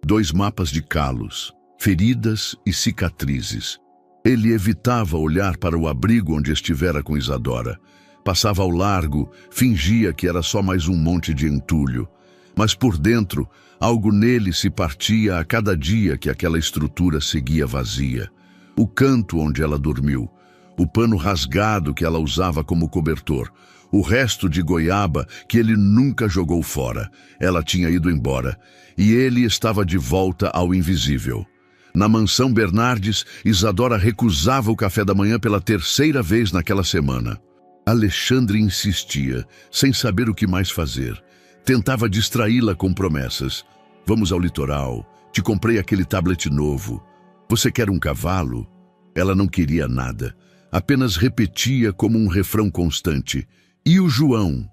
2 mapas de calos, feridas e cicatrizes. Ele evitava olhar para o abrigo onde estivera com Isadora. Passava ao largo, fingia que era só mais um monte de entulho. Mas por dentro, algo nele se partia a cada dia que aquela estrutura seguia vazia. O canto onde ela dormiu, o pano rasgado que ela usava como cobertor, o resto de goiaba que ele nunca jogou fora. Ela tinha ido embora, e ele estava de volta ao invisível. Na mansão Bernardes, Isadora recusava o café da manhã pela 3ª vez naquela semana. Alexandre insistia, sem saber o que mais fazer. Tentava distraí-la com promessas. Vamos ao litoral, te comprei aquele tablet novo. Você quer um cavalo? Ela não queria nada, apenas repetia como um refrão constante. E o João?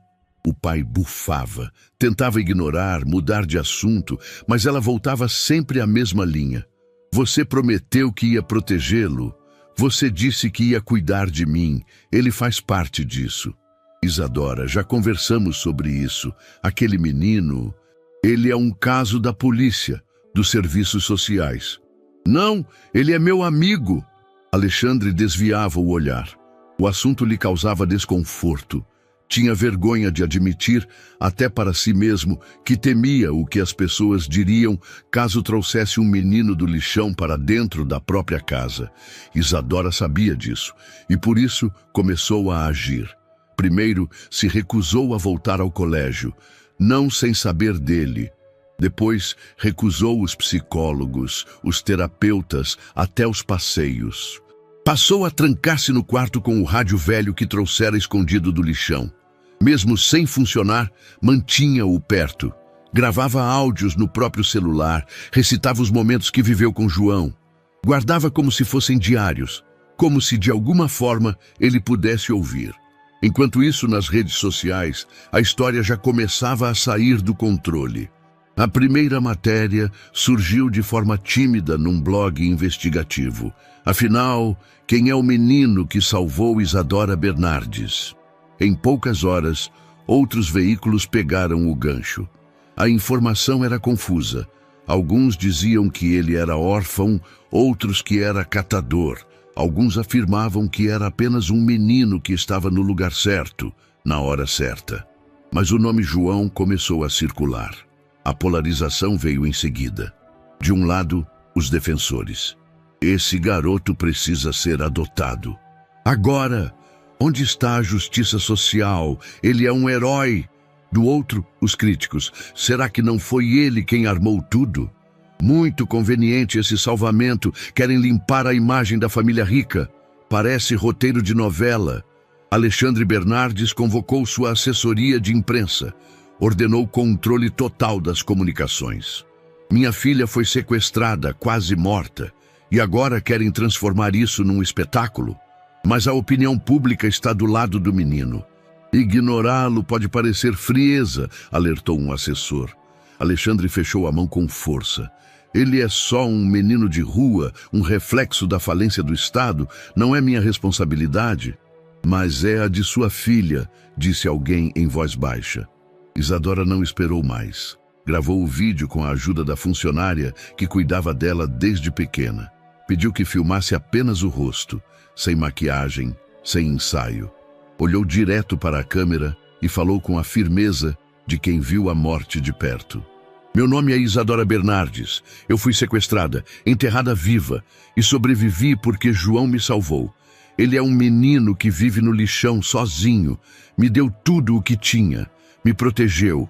O pai bufava, tentava ignorar, mudar de assunto, mas ela voltava sempre à mesma linha. Você prometeu que ia protegê-lo. Você disse que ia cuidar de mim. Ele faz parte disso. Isadora, já conversamos sobre isso. Aquele menino, ele é um caso da polícia, dos serviços sociais. Não, ele é meu amigo. Alexandre desviava o olhar. O assunto lhe causava desconforto. Tinha vergonha de admitir, até para si mesmo, que temia o que as pessoas diriam caso trouxesse um menino do lixão para dentro da própria casa. Isadora sabia disso, e por isso começou a agir. Primeiro, se recusou a voltar ao colégio, não sem saber dele. Depois, recusou os psicólogos, os terapeutas, até os passeios. Passou a trancar-se no quarto com o rádio velho que trouxera escondido do lixão. Mesmo sem funcionar, mantinha-o perto. Gravava áudios no próprio celular, recitava os momentos que viveu com João. Guardava como se fossem diários, como se de alguma forma ele pudesse ouvir. Enquanto isso, nas redes sociais, a história já começava a sair do controle. A primeira matéria surgiu de forma tímida num blog investigativo. Afinal, quem é o menino que salvou Isadora Bernardes? Em poucas horas, outros veículos pegaram o gancho. A informação era confusa. Alguns diziam que ele era órfão, outros que era catador. Alguns afirmavam que era apenas um menino que estava no lugar certo, na hora certa. Mas o nome João começou a circular. A polarização veio em seguida. De um lado, os defensores. Esse garoto precisa ser adotado. Agora, onde está a justiça social? Ele é um herói. Do outro, os críticos. Será que não foi ele quem armou tudo? Muito conveniente esse salvamento. Querem limpar a imagem da família rica. Parece roteiro de novela. Alexandre Bernardes convocou sua assessoria de imprensa. Ordenou controle total das comunicações. Minha filha foi sequestrada, quase morta, e agora querem transformar isso num espetáculo? Mas a opinião pública está do lado do menino. Ignorá-lo pode parecer frieza, alertou um assessor. Alexandre fechou a mão com força. Ele é só um menino de rua, um reflexo da falência do Estado, não é minha responsabilidade. Mas é a de sua filha, disse alguém em voz baixa. Isadora não esperou mais. Gravou o vídeo com a ajuda da funcionária que cuidava dela desde pequena. Pediu que filmasse apenas o rosto, sem maquiagem, sem ensaio. Olhou direto para a câmera e falou com a firmeza de quem viu a morte de perto. Meu nome é Isadora Bernardes. Eu fui sequestrada, enterrada viva e sobrevivi porque João me salvou. Ele é um menino que vive no lixão sozinho. Me deu tudo o que tinha. Me protegeu.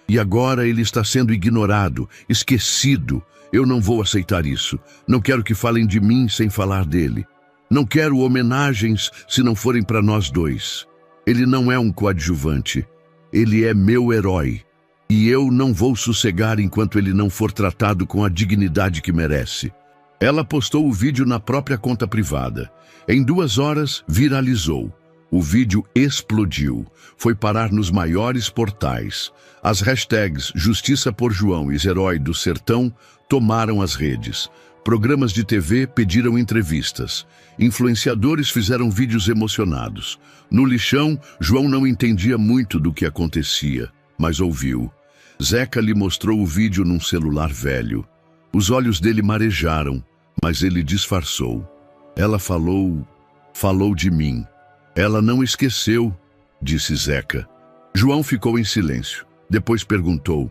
E agora ele está sendo ignorado, esquecido. Eu não vou aceitar isso. Não quero que falem de mim sem falar dele. Não quero homenagens se não forem para nós dois. Ele não é um coadjuvante. Ele é meu herói. E eu não vou sossegar enquanto ele não for tratado com a dignidade que merece. Ela postou o vídeo na própria conta privada. Em 2 horas, viralizou. O vídeo explodiu, foi parar nos maiores portais. As hashtags Justiça por João e Herói do Sertão tomaram as redes. Programas de TV pediram entrevistas. Influenciadores fizeram vídeos emocionados. No lixão, João não entendia muito do que acontecia, mas ouviu. Zeca lhe mostrou o vídeo num celular velho. Os olhos dele marejaram, mas ele disfarçou. Ela falou de mim. Ela não esqueceu, disse Zeca. João ficou em silêncio. Depois perguntou,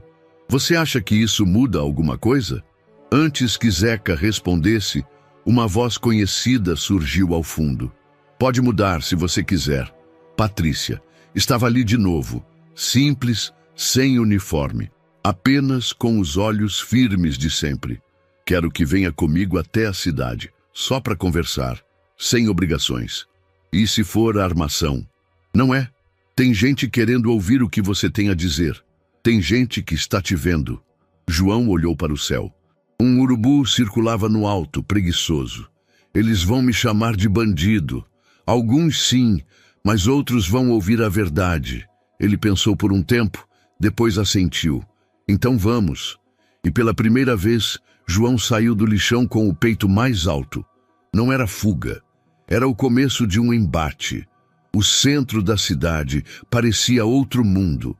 você acha que isso muda alguma coisa? Antes que Zeca respondesse, uma voz conhecida surgiu ao fundo. Pode mudar se você quiser. Patrícia estava ali de novo, simples, sem uniforme, apenas com os olhos firmes de sempre. Quero que venha comigo até a cidade, só para conversar, sem obrigações. E se for armação? Não é? Tem gente querendo ouvir o que você tem a dizer. Tem gente que está te vendo. João olhou para o céu. Um urubu circulava no alto, preguiçoso. Eles vão me chamar de bandido. Alguns sim, mas outros vão ouvir a verdade. Ele pensou por um tempo, depois assentiu. Então vamos. E pela primeira vez, João saiu do lixão com o peito mais alto. Não era fuga. Era o começo de um embate. O centro da cidade parecia outro mundo.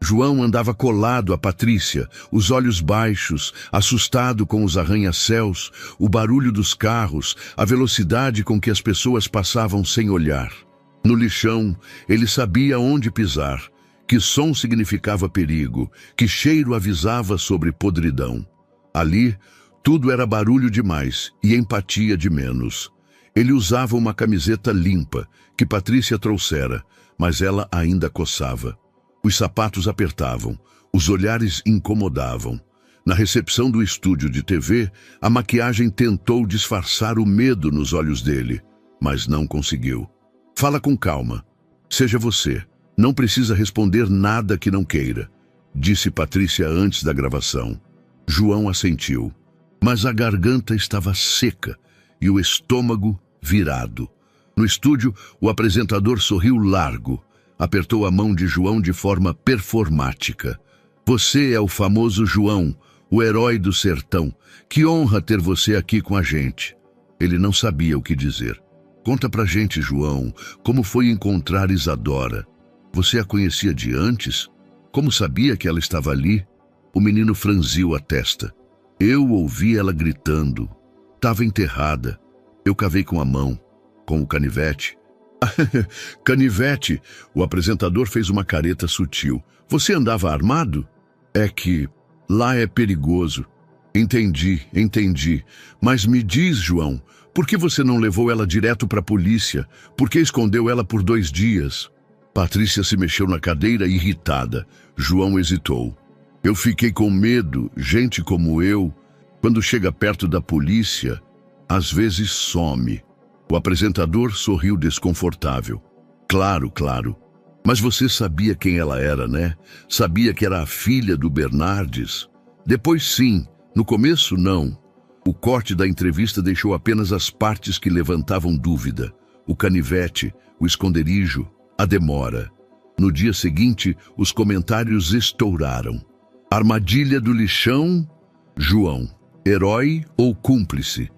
João andava colado a Patrícia, os olhos baixos, assustado com os arranha-céus, o barulho dos carros, a velocidade com que as pessoas passavam sem olhar. No lixão, ele sabia onde pisar, que som significava perigo, que cheiro avisava sobre podridão. Ali, tudo era barulho demais e empatia de menos. Ele usava uma camiseta limpa, que Patrícia trouxera, mas ela ainda coçava. Os sapatos apertavam, os olhares incomodavam. Na recepção do estúdio de TV, a maquiagem tentou disfarçar o medo nos olhos dele, mas não conseguiu. Fala com calma. Seja você. Não precisa responder nada que não queira, disse Patrícia antes da gravação. João assentiu, mas a garganta estava seca e o estômago virado. No estúdio, o apresentador sorriu largo, apertou a mão de João de forma performática. Você é o famoso João, o herói do sertão. Que honra ter você aqui com a gente. Ele não sabia o que dizer. Conta pra gente, João, como foi encontrar Isadora? Você a conhecia de antes? Como sabia que ela estava ali? O menino franziu a testa. Eu ouvi ela gritando. Estava enterrada. Eu cavei com a mão, com o canivete. Canivete! O apresentador fez uma careta sutil. Você andava armado? É que lá é perigoso. Entendi. Mas me diz, João, por que você não levou ela direto para a polícia? Por que escondeu ela por 2 dias? Patrícia se mexeu na cadeira, irritada. João hesitou. Eu fiquei com medo. Gente como eu, quando chega perto da polícia, às vezes some. O apresentador sorriu desconfortável. Claro. Mas você sabia quem ela era, né? Sabia que era a filha do Bernardes? Depois sim, no começo não. O corte da entrevista deixou apenas as partes que levantavam dúvida. O canivete, o esconderijo, a demora. No dia seguinte, os comentários estouraram. Armadilha do lixão? João, herói ou cúmplice?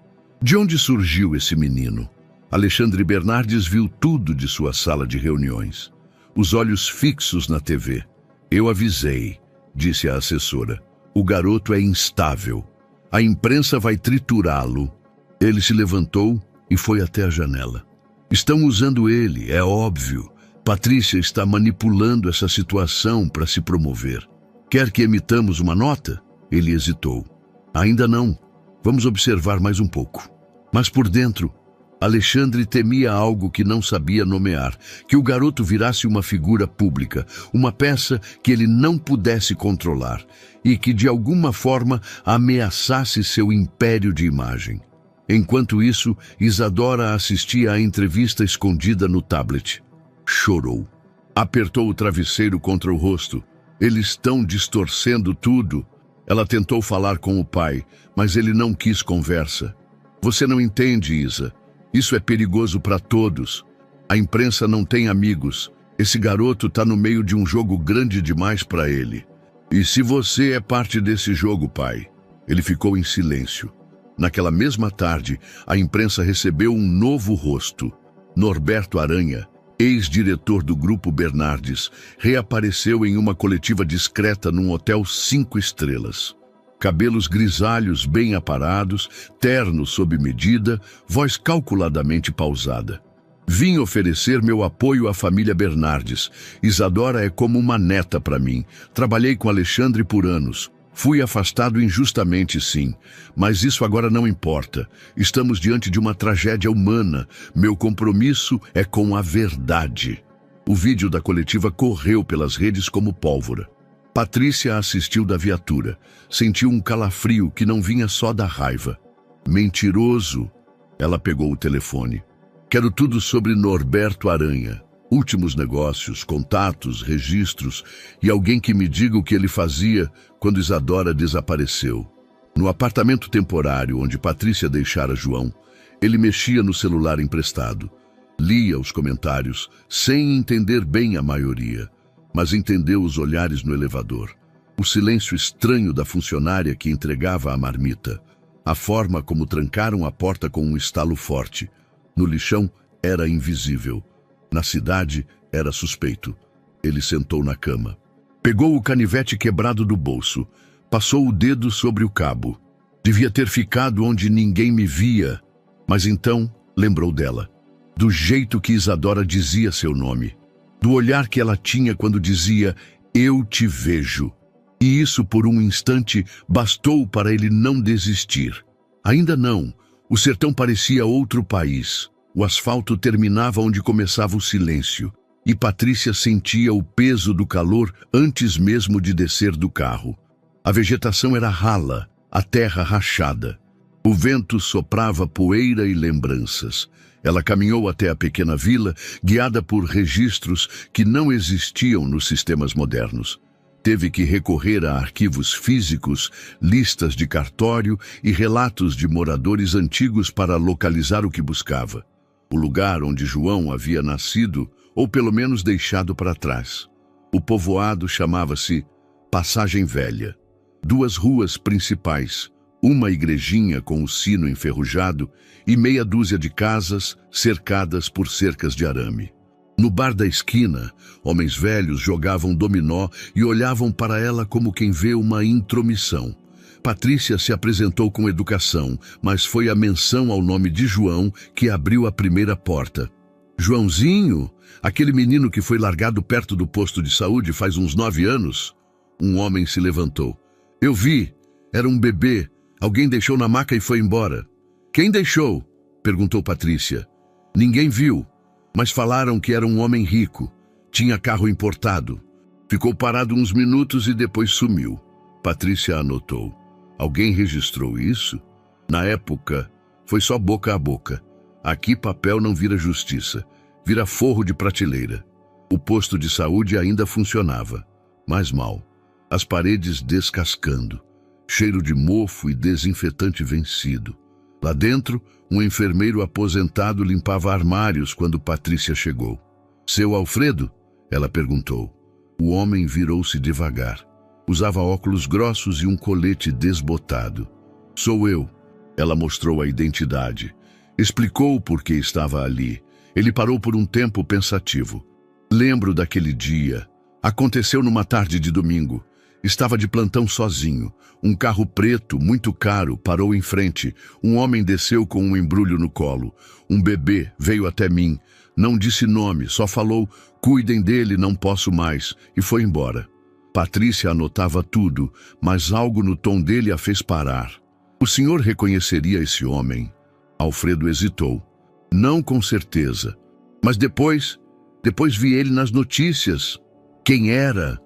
De onde surgiu esse menino? Alexandre Bernardes viu tudo de sua sala de reuniões. Os olhos fixos na TV. Eu avisei, disse a assessora. O garoto é instável. A imprensa vai triturá-lo. Ele se levantou e foi até a janela. Estão usando ele, é óbvio. Patrícia está manipulando essa situação para se promover. Quer que emitamos uma nota? Ele hesitou. Ainda não. Vamos observar mais um pouco. Mas por dentro, Alexandre temia algo que não sabia nomear, que o garoto virasse uma figura pública, uma peça que ele não pudesse controlar e que de alguma forma ameaçasse seu império de imagem. Enquanto isso, Isadora assistia à entrevista escondida no tablet. Chorou. Apertou o travesseiro contra o rosto. Eles estão distorcendo tudo. Ela tentou falar com o pai, mas ele não quis conversa. Você não entende, Isa. Isso é perigoso para todos. A imprensa não tem amigos. Esse garoto está no meio de um jogo grande demais para ele. E se você é parte desse jogo, pai? Ele ficou em silêncio. Naquela mesma tarde, a imprensa recebeu um novo rosto. Norberto Aranha, ex-diretor do Grupo Bernardes, reapareceu em uma coletiva discreta num hotel 5 estrelas. Cabelos grisalhos bem aparados, terno sob medida, voz calculadamente pausada. Vim oferecer meu apoio à família Bernardes. Isadora é como uma neta para mim. Trabalhei com Alexandre por anos. Fui afastado injustamente, sim, mas isso agora não importa. Estamos diante de uma tragédia humana. Meu compromisso é com a verdade. O vídeo da coletiva correu pelas redes como pólvora. Patrícia assistiu da viatura. Sentiu um calafrio que não vinha só da raiva. Mentiroso! Ela pegou o telefone. Quero tudo sobre Norberto Aranha. Últimos negócios, contatos, registros e alguém que me diga o que ele fazia quando Isadora desapareceu. No apartamento temporário onde Patrícia deixara João, ele mexia no celular emprestado. Lia os comentários, sem entender bem a maioria, mas entendeu os olhares no elevador. O silêncio estranho da funcionária que entregava a marmita. A forma como trancaram a porta com um estalo forte. No lixão era invisível. Na cidade, era suspeito. Ele sentou na cama. Pegou o canivete quebrado do bolso. Passou o dedo sobre o cabo. Devia ter ficado onde ninguém me via. Mas então, lembrou dela. Do jeito que Isadora dizia seu nome. Do olhar que ela tinha quando dizia, eu te vejo. E isso, por um instante, bastou para ele não desistir. Ainda não. O sertão parecia outro país. O asfalto terminava onde começava o silêncio, e Patrícia sentia o peso do calor antes mesmo de descer do carro. A vegetação era rala, a terra rachada. O vento soprava poeira e lembranças. Ela caminhou até a pequena vila, guiada por registros que não existiam nos sistemas modernos. Teve que recorrer a arquivos físicos, listas de cartório e relatos de moradores antigos para localizar o que buscava. O lugar onde João havia nascido, ou pelo menos deixado para trás. O povoado chamava-se Passagem Velha. 2 ruas principais, uma igrejinha com o sino enferrujado e meia dúzia de casas cercadas por cercas de arame. No bar da esquina, homens velhos jogavam dominó e olhavam para ela como quem vê uma intromissão. Patrícia se apresentou com educação, mas foi a menção ao nome de João que abriu a primeira porta. Joãozinho, aquele menino que foi largado perto do posto de saúde faz uns 9 anos? Um homem se levantou. Eu vi, era um bebê. Alguém deixou na maca e foi embora. Quem deixou? Perguntou Patrícia. Ninguém viu, mas falaram que era um homem rico. Tinha carro importado. Ficou parado uns minutos e depois sumiu. Patrícia anotou. Alguém registrou isso? Na época, foi só boca a boca. Aqui papel não vira justiça. Vira forro de prateleira. O posto de saúde ainda funcionava, mas mal. As paredes descascando. Cheiro de mofo e desinfetante vencido. Lá dentro, um enfermeiro aposentado limpava armários quando Patrícia chegou. Seu Alfredo? Ela perguntou. O homem virou-se devagar. Usava óculos grossos e um colete desbotado. Sou eu. Ela mostrou a identidade. Explicou por que estava ali. Ele parou por um tempo pensativo. Lembro daquele dia. Aconteceu numa tarde de domingo. Estava de plantão sozinho. Um carro preto, muito caro, parou em frente. Um homem desceu com um embrulho no colo. Um bebê veio até mim. Não disse nome, só falou, cuidem dele, não posso mais, e foi embora. Patrícia anotava tudo, mas algo no tom dele a fez parar. O senhor reconheceria esse homem? Alfredo hesitou. Não com certeza. Mas depois vi ele nas notícias. Quem era?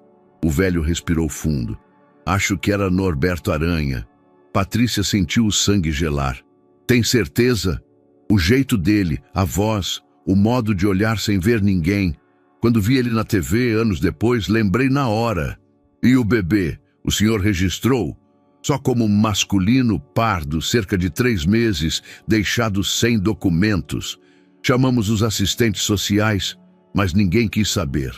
O velho respirou fundo. Acho que era Norberto Aranha. Patrícia sentiu o sangue gelar. Tem certeza? O jeito dele, a voz, o modo de olhar sem ver ninguém. Quando vi ele na TV, anos depois, lembrei na hora. E o bebê, o senhor registrou? Só como masculino pardo, cerca de 3 meses, deixado sem documentos. Chamamos os assistentes sociais, mas ninguém quis saber.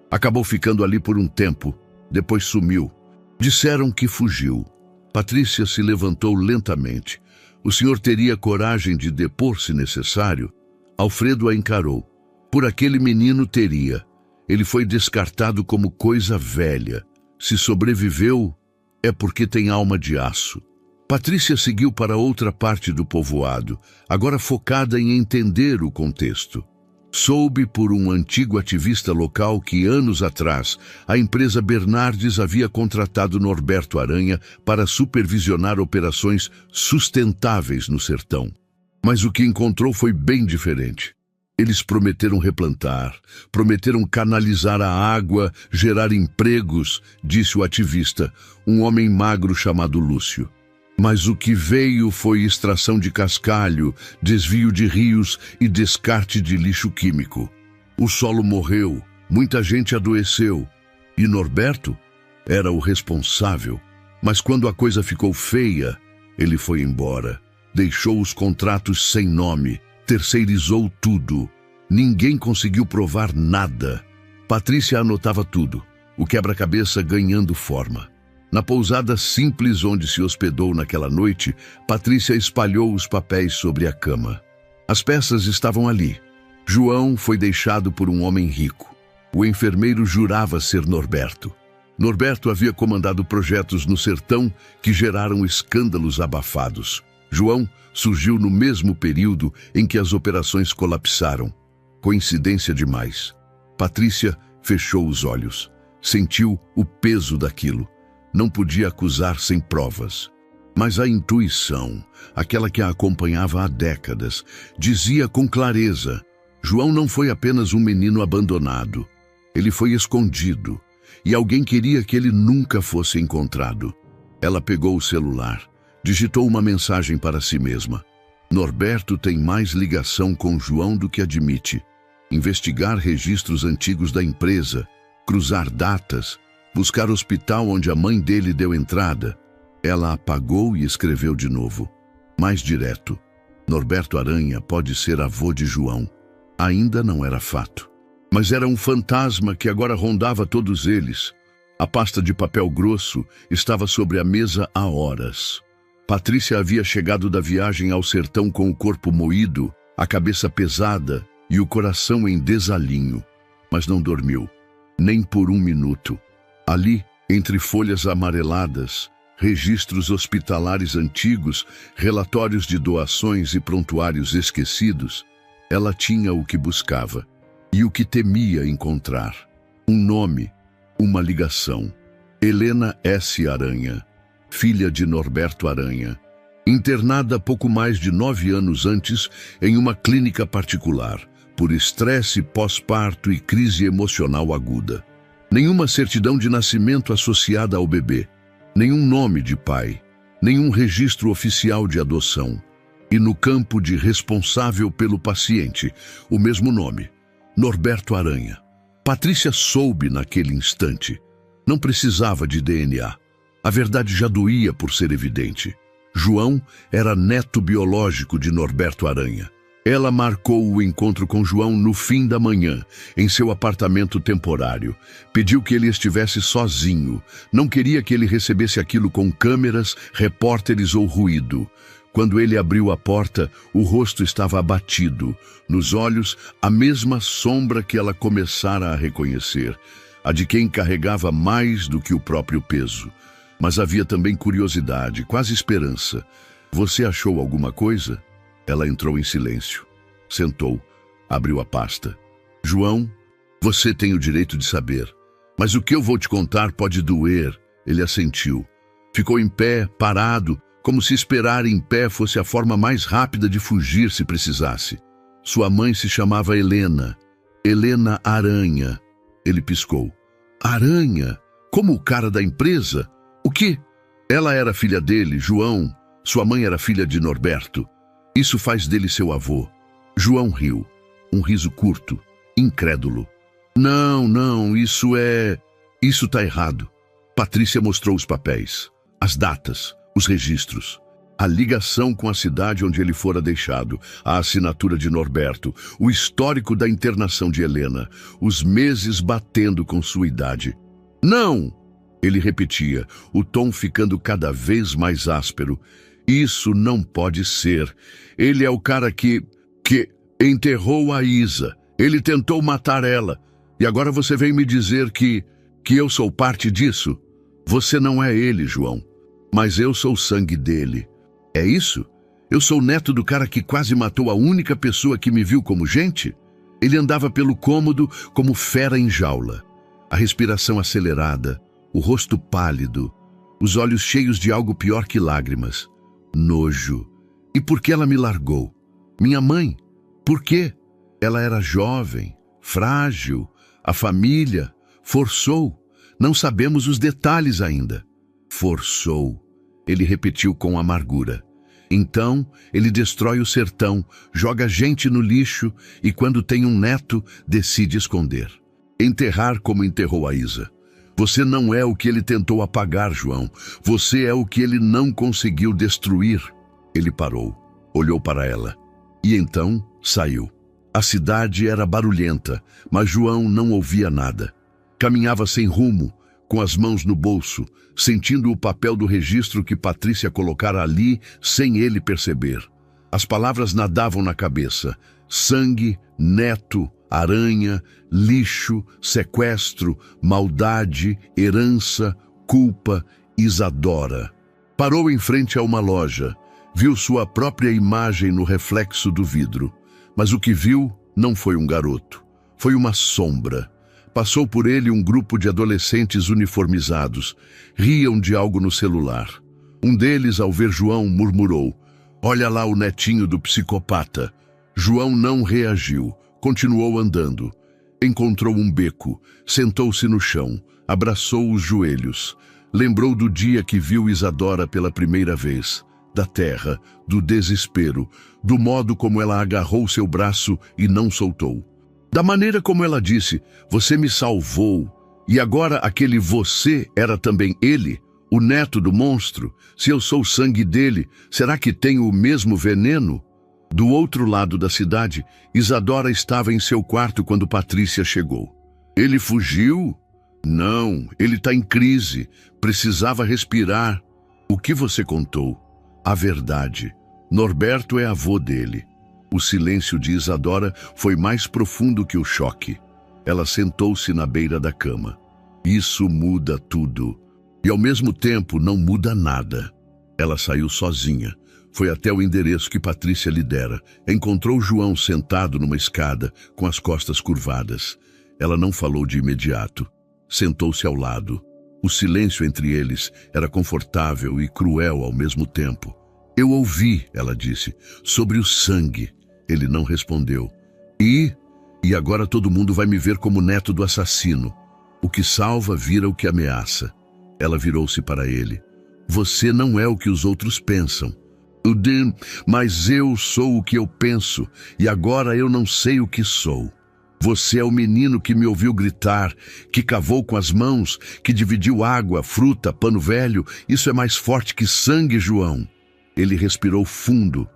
Acabou ficando ali por um tempo, depois sumiu. Disseram que fugiu. Patrícia se levantou lentamente. O senhor teria coragem de depor se necessário? Alfredo a encarou. Por aquele menino teria. Ele foi descartado como coisa velha. Se sobreviveu, é porque tem alma de aço. Patrícia seguiu para outra parte do povoado, agora focada em entender o contexto. Soube por um antigo ativista local que, anos atrás, a empresa Bernardes havia contratado Norberto Aranha para supervisionar operações sustentáveis no sertão. Mas o que encontrou foi bem diferente. Eles prometeram replantar, prometeram canalizar a água, gerar empregos, disse o ativista, um homem magro chamado Lúcio. Mas o que veio foi extração de cascalho, desvio de rios e descarte de lixo químico. O solo morreu, muita gente adoeceu. E Norberto era o responsável. Mas quando a coisa ficou feia, ele foi embora. Deixou os contratos sem nome, terceirizou tudo. Ninguém conseguiu provar nada. Patrícia anotava tudo, o quebra-cabeça ganhando forma. Na pousada simples onde se hospedou naquela noite, Patrícia espalhou os papéis sobre a cama. As peças estavam ali. João foi deixado por um homem rico. O enfermeiro jurava ser Norberto. Norberto havia comandado projetos no sertão que geraram escândalos abafados. João surgiu no mesmo período em que as operações colapsaram. Coincidência demais. Patrícia fechou os olhos. Sentiu o peso daquilo. Não podia acusar sem provas. Mas a intuição, aquela que a acompanhava há décadas, dizia com clareza: João não foi apenas um menino abandonado. Ele foi escondido, e alguém queria que ele nunca fosse encontrado. Ela pegou o celular, digitou uma mensagem para si mesma. Norberto tem mais ligação com João do que admite. Investigar registros antigos da empresa, cruzar datas, buscar hospital onde a mãe dele deu entrada. Ela apagou e escreveu de novo. Mais direto. Norberto Aranha pode ser avô de João. Ainda não era fato. Mas era um fantasma que agora rondava todos eles. A pasta de papel grosso estava sobre a mesa há horas. Patrícia havia chegado da viagem ao sertão com o corpo moído, a cabeça pesada e o coração em desalinho. Mas não dormiu, nem por um minuto. Ali, entre folhas amareladas, registros hospitalares antigos, relatórios de doações e prontuários esquecidos, ela tinha o que buscava e o que temia encontrar. Um nome, uma ligação. Helena S. Aranha, filha de Norberto Aranha, internada pouco mais de 9 anos antes em uma clínica particular, por estresse pós-parto e crise emocional aguda. Nenhuma certidão de nascimento associada ao bebê, nenhum nome de pai, nenhum registro oficial de adoção. E no campo de responsável pelo paciente, o mesmo nome, Norberto Aranha. Patrícia soube naquele instante. Não precisava de DNA. A verdade já doía por ser evidente. João era neto biológico de Norberto Aranha. Ela marcou o encontro com João no fim da manhã, em seu apartamento temporário. Pediu que ele estivesse sozinho. Não queria que ele recebesse aquilo com câmeras, repórteres ou ruído. Quando ele abriu a porta, o rosto estava abatido. Nos olhos, a mesma sombra que ela começara a reconhecer. A de quem carregava mais do que o próprio peso. Mas havia também curiosidade, quase esperança. Você achou alguma coisa? Ela entrou em silêncio. Sentou. Abriu a pasta. João, você tem o direito de saber. Mas o que eu vou te contar pode doer. Ele assentiu. Ficou em pé, parado, como se esperar em pé fosse a forma mais rápida de fugir se precisasse. Sua mãe se chamava Helena. Helena Aranha. Ele piscou. Aranha? Como o cara da empresa? O quê? Ela era filha dele, João. Sua mãe era filha de Norberto. Isso faz dele seu avô. João riu. Um riso curto, incrédulo. Não, isso tá errado. Patrícia mostrou os papéis, as datas, os registros, a ligação com a cidade onde ele fora deixado, a assinatura de Norberto, o histórico da internação de Helena, os meses batendo com sua idade. Não! Ele repetia, o tom ficando cada vez mais áspero. Isso não pode ser. Ele é o cara que enterrou a Isa. Ele tentou matar ela. E agora você vem me dizer que eu sou parte disso? Você não é ele, João. Mas eu sou o sangue dele. É isso? Eu sou o neto do cara que quase matou a única pessoa que me viu como gente? Ele andava pelo cômodo como fera em jaula. A respiração acelerada, o rosto pálido, os olhos cheios de algo pior que lágrimas. Nojo. E por que ela me largou? Minha mãe? Por quê? Ela era jovem, frágil, a família. Forçou. Não sabemos os detalhes ainda. Forçou. Ele repetiu com amargura. Então, ele destrói o sertão, joga gente no lixo e, quando tem um neto, decide esconder. Enterrar como enterrou a Isa. Você não é o que ele tentou apagar, João. Você é o que ele não conseguiu destruir. Ele parou, olhou para ela. E então saiu. A cidade era barulhenta, mas João não ouvia nada. Caminhava sem rumo, com as mãos no bolso, sentindo o papel do registro que Patrícia colocara ali sem ele perceber. As palavras nadavam na cabeça. Sangue, neto, aranha, lixo, sequestro, maldade, herança, culpa, Isadora. Parou em frente a uma loja. Viu sua própria imagem no reflexo do vidro. Mas o que viu não foi um garoto. Foi uma sombra. Passou por ele um grupo de adolescentes uniformizados. Riam de algo no celular. Um deles, ao ver João, murmurou: "Olha lá o netinho do psicopata." João não reagiu. Continuou andando. Encontrou um beco. Sentou-se no chão. Abraçou os joelhos. Lembrou do dia que viu Isadora pela primeira vez. da terra, do desespero, do modo como ela agarrou seu braço e não soltou. Da maneira como ela disse, você me salvou, e agora aquele você era também ele, o neto do monstro. Se eu sou o sangue dele, será que tenho o mesmo veneno? Do outro lado da cidade, Isadora estava em seu quarto quando Patrícia chegou. Ele fugiu? Não, ele está em crise. Precisava respirar. O que você contou? A verdade. Norberto é avô dele. O silêncio de Isadora foi mais profundo que o choque. Ela sentou-se na beira da cama. Isso muda tudo. E ao mesmo tempo não muda nada. Ela saiu sozinha. Foi até o endereço que Patrícia lhe dera. Encontrou João sentado numa escada, com as costas curvadas. Ela não falou de imediato. Sentou-se ao lado. O silêncio entre eles era confortável e cruel ao mesmo tempo. Eu ouvi, ela disse, sobre o sangue. Ele não respondeu. E agora todo mundo vai me ver como neto do assassino. O que salva vira o que ameaça. Ela virou-se para ele. Você não é o que os outros pensam. Mas eu sou o que eu penso, e agora eu não sei o que sou. Você é o menino que me ouviu gritar, que cavou com as mãos, que dividiu água, fruta, pano velho. Isso é mais forte que sangue, João. Ele respirou fundo.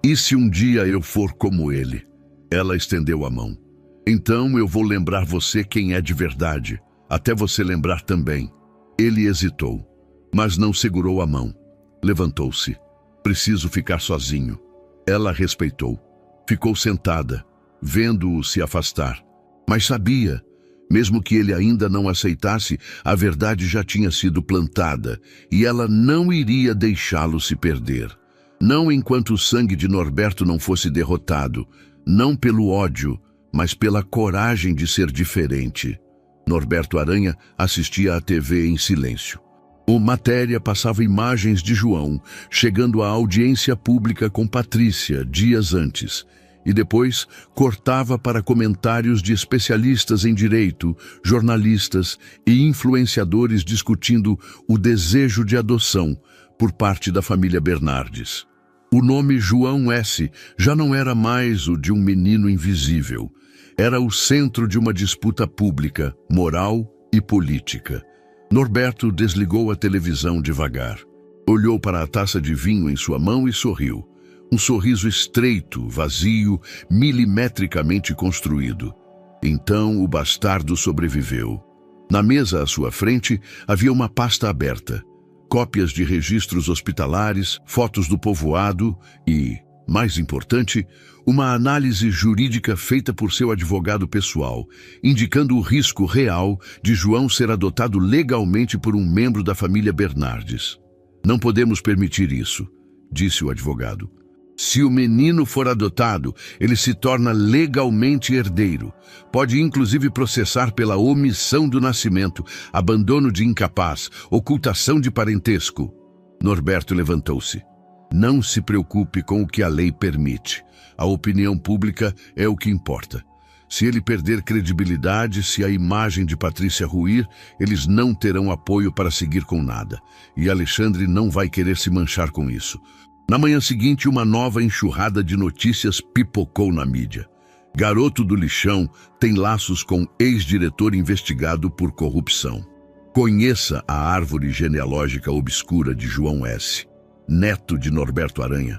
E se um dia eu for como ele? Ela estendeu a mão. Então eu vou lembrar você quem é de verdade, até você lembrar também. Ele hesitou, mas não segurou a mão. Levantou-se. Preciso ficar sozinho. Ela respeitou. Ficou sentada, vendo-o se afastar. Mas sabia, mesmo que ele ainda não aceitasse, a verdade já tinha sido plantada e ela não iria deixá-lo se perder. Não enquanto o sangue de Norberto não fosse derrotado, não pelo ódio, mas pela coragem de ser diferente. Norberto Aranha assistia à TV em silêncio. O Matéria passava imagens de João chegando à audiência pública com Patrícia dias antes, e depois cortava para comentários de especialistas em direito, jornalistas e influenciadores discutindo o desejo de adoção por parte da família Bernardes. O nome João S. já não era mais o de um menino invisível. Era o centro de uma disputa pública, moral e política. Norberto desligou a televisão devagar. Olhou para a taça de vinho em sua mão e sorriu. Um sorriso estreito, vazio, milimetricamente construído. Então o bastardo sobreviveu. Na mesa à sua frente havia uma pasta aberta. Cópias de registros hospitalares, fotos do povoado e, mais importante, uma análise jurídica feita por seu advogado pessoal, indicando o risco real de João ser adotado legalmente por um membro da família Bernardes. Não podemos permitir isso, disse o advogado. Se o menino for adotado, ele se torna legalmente herdeiro. Pode inclusive processar pela omissão do nascimento, abandono de incapaz, ocultação de parentesco. Norberto levantou-se. Não se preocupe com o que a lei permite. A opinião pública é o que importa. Se ele perder credibilidade, se a imagem de Patrícia ruir, eles não terão apoio para seguir com nada. E Alexandre não vai querer se manchar com isso. Na manhã seguinte, uma nova enxurrada de notícias pipocou na mídia. Garoto do lixão tem laços com ex-diretor investigado por corrupção. Conheça a árvore genealógica obscura de João S., neto de Norberto Aranha.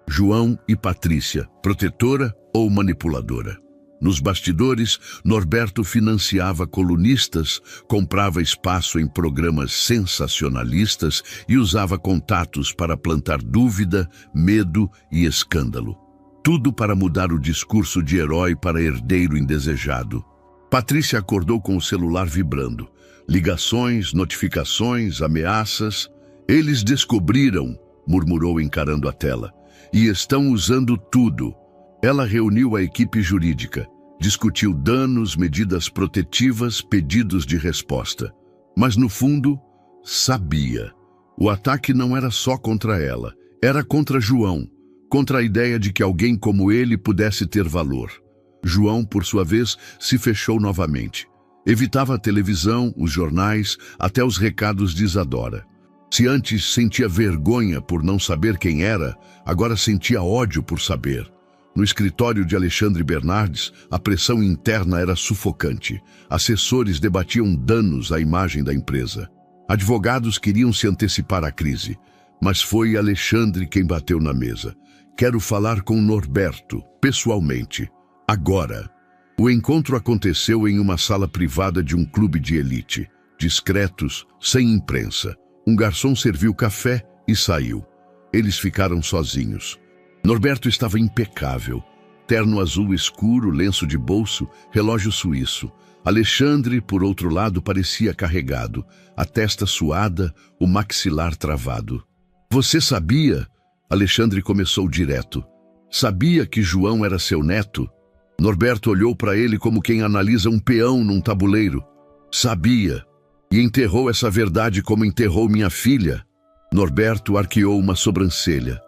João e Patrícia, protetora ou manipuladora? Nos bastidores, Norberto financiava colunistas, comprava espaço em programas sensacionalistas e usava contatos para plantar dúvida, medo e escândalo. Tudo para mudar o discurso de herói para herdeiro indesejado. Patrícia acordou com o celular vibrando. Ligações, notificações, ameaças. Eles descobriram, murmurou encarando a tela, e estão usando tudo. Ela reuniu a equipe jurídica, discutiu danos, medidas protetivas, pedidos de resposta. Mas no fundo, sabia. O ataque não era só contra ela, era contra João, contra a ideia de que alguém como ele pudesse ter valor. João, por sua vez, se fechou novamente. Evitava a televisão, os jornais, até os recados de Isadora. Se antes sentia vergonha por não saber quem era, agora sentia ódio por saber. No escritório de Alexandre Bernardes, a pressão interna era sufocante. Assessores debatiam danos à imagem da empresa. Advogados queriam se antecipar à crise, mas foi Alexandre quem bateu na mesa. Quero falar com Norberto, pessoalmente, agora. O encontro aconteceu em uma sala privada de um clube de elite. Discretos, sem imprensa. Um garçom serviu café e saiu. Eles ficaram sozinhos. Norberto estava impecável. Terno azul escuro, lenço de bolso, relógio suíço. Alexandre, por outro lado, parecia carregado. A testa suada, o maxilar travado. Você sabia? Alexandre começou direto. Sabia que João era seu neto? Norberto olhou para ele como quem analisa um peão num tabuleiro. Sabia. E enterrou essa verdade como enterrou minha filha. Norberto arqueou uma sobrancelha.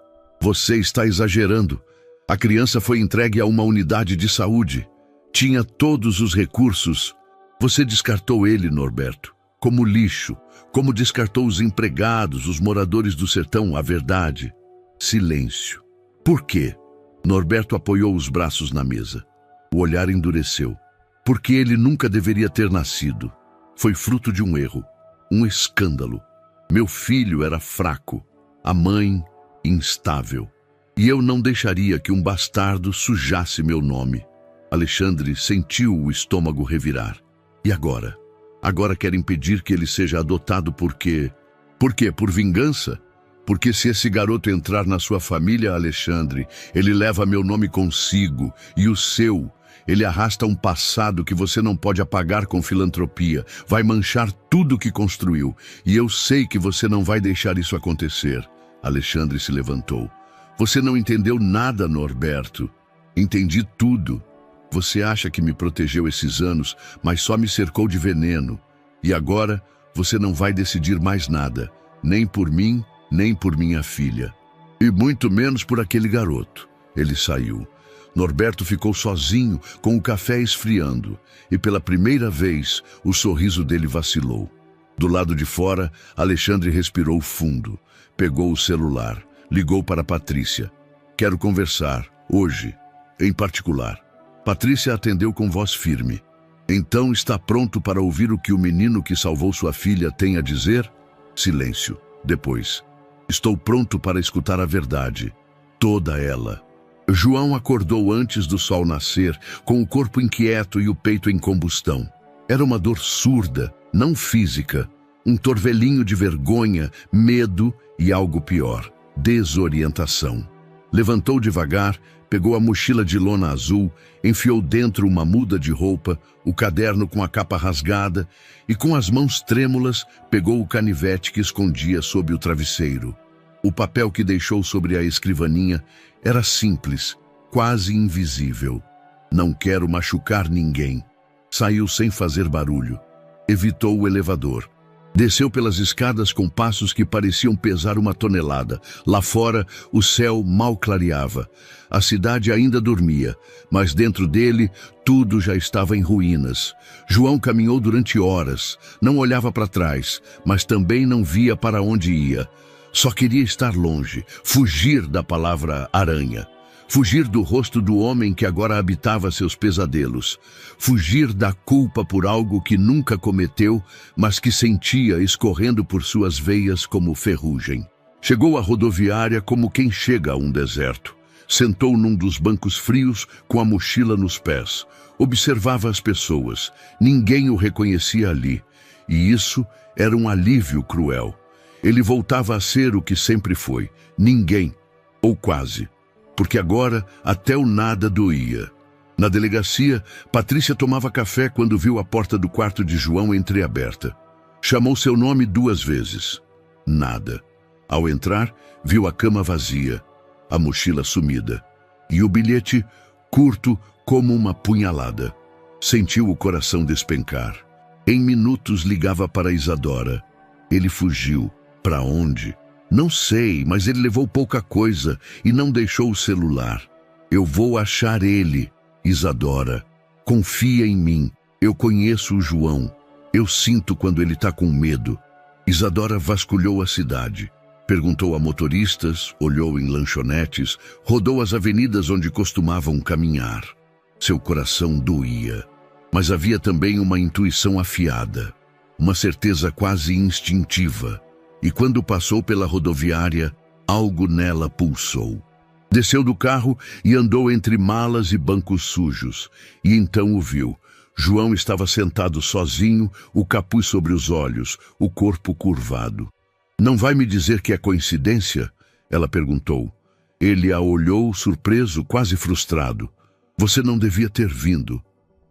Você está exagerando. A criança foi entregue a uma unidade de saúde. Tinha todos os recursos. Você descartou ele, Norberto, como lixo, como descartou os empregados, os moradores do sertão, a verdade. Silêncio. Por quê? Norberto apoiou os braços na mesa. O olhar endureceu. Porque ele nunca deveria ter nascido. Foi fruto de um erro, um escândalo. Meu filho era fraco, a mãe instável. E eu não deixaria que um bastardo sujasse meu nome. Alexandre sentiu o estômago revirar. E agora? Agora quer impedir que ele seja adotado por quê? Por quê? Por vingança? Porque se esse garoto entrar na sua família, Alexandre, ele leva meu nome consigo e o seu. Ele arrasta um passado que você não pode apagar com filantropia. Vai manchar tudo que construiu. E eu sei que você não vai deixar isso acontecer. Alexandre se levantou. Você não entendeu nada, Norberto. Entendi tudo. Você acha que me protegeu esses anos, mas só me cercou de veneno. E agora você não vai decidir mais nada. Nem por mim, nem por minha filha. E muito menos por aquele garoto. Ele saiu. Norberto ficou sozinho, com o café esfriando, e pela primeira vez o sorriso dele vacilou. Do lado de fora, Alexandre respirou fundo, pegou o celular, ligou para Patrícia. Quero conversar, hoje, em particular. Patrícia atendeu com voz firme. Então está pronto para ouvir o que o menino que salvou sua filha tem a dizer? Silêncio. Depois. Estou pronto para escutar a verdade. Toda ela. João acordou antes do sol nascer, com o corpo inquieto e o peito em combustão. Era uma dor surda, não física, um torvelinho de vergonha, medo e algo pior, desorientação. Levantou devagar, pegou a mochila de lona azul, enfiou dentro uma muda de roupa, o caderno com a capa rasgada e, com as mãos trêmulas, pegou o canivete que escondia sob o travesseiro. O papel que deixou sobre a escrivaninha era simples, quase invisível. Não quero machucar ninguém. Saiu sem fazer barulho. Evitou o elevador. Desceu pelas escadas com passos que pareciam pesar uma tonelada. Lá fora, o céu mal clareava. A cidade ainda dormia, mas dentro dele, tudo já estava em ruínas. João caminhou durante horas. Não olhava para trás, mas também não via para onde ia. Só queria estar longe, fugir da palavra aranha. Fugir do rosto do homem que agora habitava seus pesadelos. Fugir da culpa por algo que nunca cometeu, mas que sentia escorrendo por suas veias como ferrugem. Chegou à rodoviária como quem chega a um deserto. Sentou num dos bancos frios com a mochila nos pés. Observava as pessoas. Ninguém o reconhecia ali. E isso era um alívio cruel. Ele voltava a ser o que sempre foi. Ninguém, ou quase. Porque agora até o nada doía. Na delegacia, Patrícia tomava café quando viu a porta do quarto de João entreaberta. Chamou seu nome 2 vezes. Nada. Ao entrar, viu a cama vazia, a mochila sumida. E o bilhete, curto como uma punhalada. Sentiu o coração despencar. Em minutos ligava para Isadora. Ele fugiu. Para onde? Não sei, mas ele levou pouca coisa e não deixou o celular. Eu vou achar ele, Isadora. Confia em mim. Eu conheço o João. Eu sinto quando ele está com medo. Isadora vasculhou a cidade. Perguntou a motoristas, olhou em lanchonetes, rodou as avenidas onde costumavam caminhar. Seu coração doía, mas havia também uma intuição afiada, uma certeza quase instintiva. E quando passou pela rodoviária, algo nela pulsou. Desceu do carro e andou entre malas e bancos sujos. E então o viu. João estava sentado sozinho, o capuz sobre os olhos, o corpo curvado. "Não vai me dizer que é coincidência?" ela perguntou. Ele a olhou, surpreso, quase frustrado. "Você não devia ter vindo.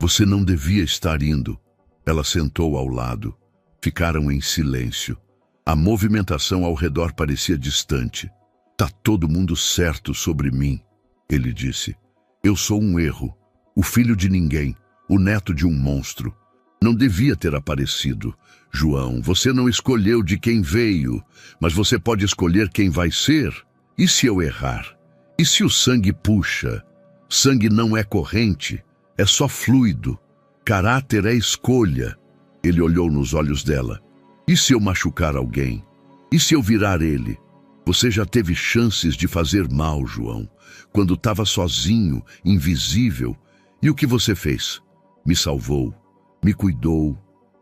Você não devia estar indo." Ela sentou ao lado. Ficaram em silêncio. A movimentação ao redor parecia distante. "Tá todo mundo certo sobre mim", ele disse. "Eu sou um erro, o filho de ninguém, o neto de um monstro. Não devia ter aparecido. João, você não escolheu de quem veio, mas você pode escolher quem vai ser. E se eu errar? E se o sangue puxa? Sangue não é corrente, é só fluido. Caráter é escolha." Ele olhou nos olhos dela. "E se eu machucar alguém? E se eu virar ele? Você já teve chances de fazer mal, João, quando estava sozinho, invisível. E o que você fez? Me salvou, me cuidou,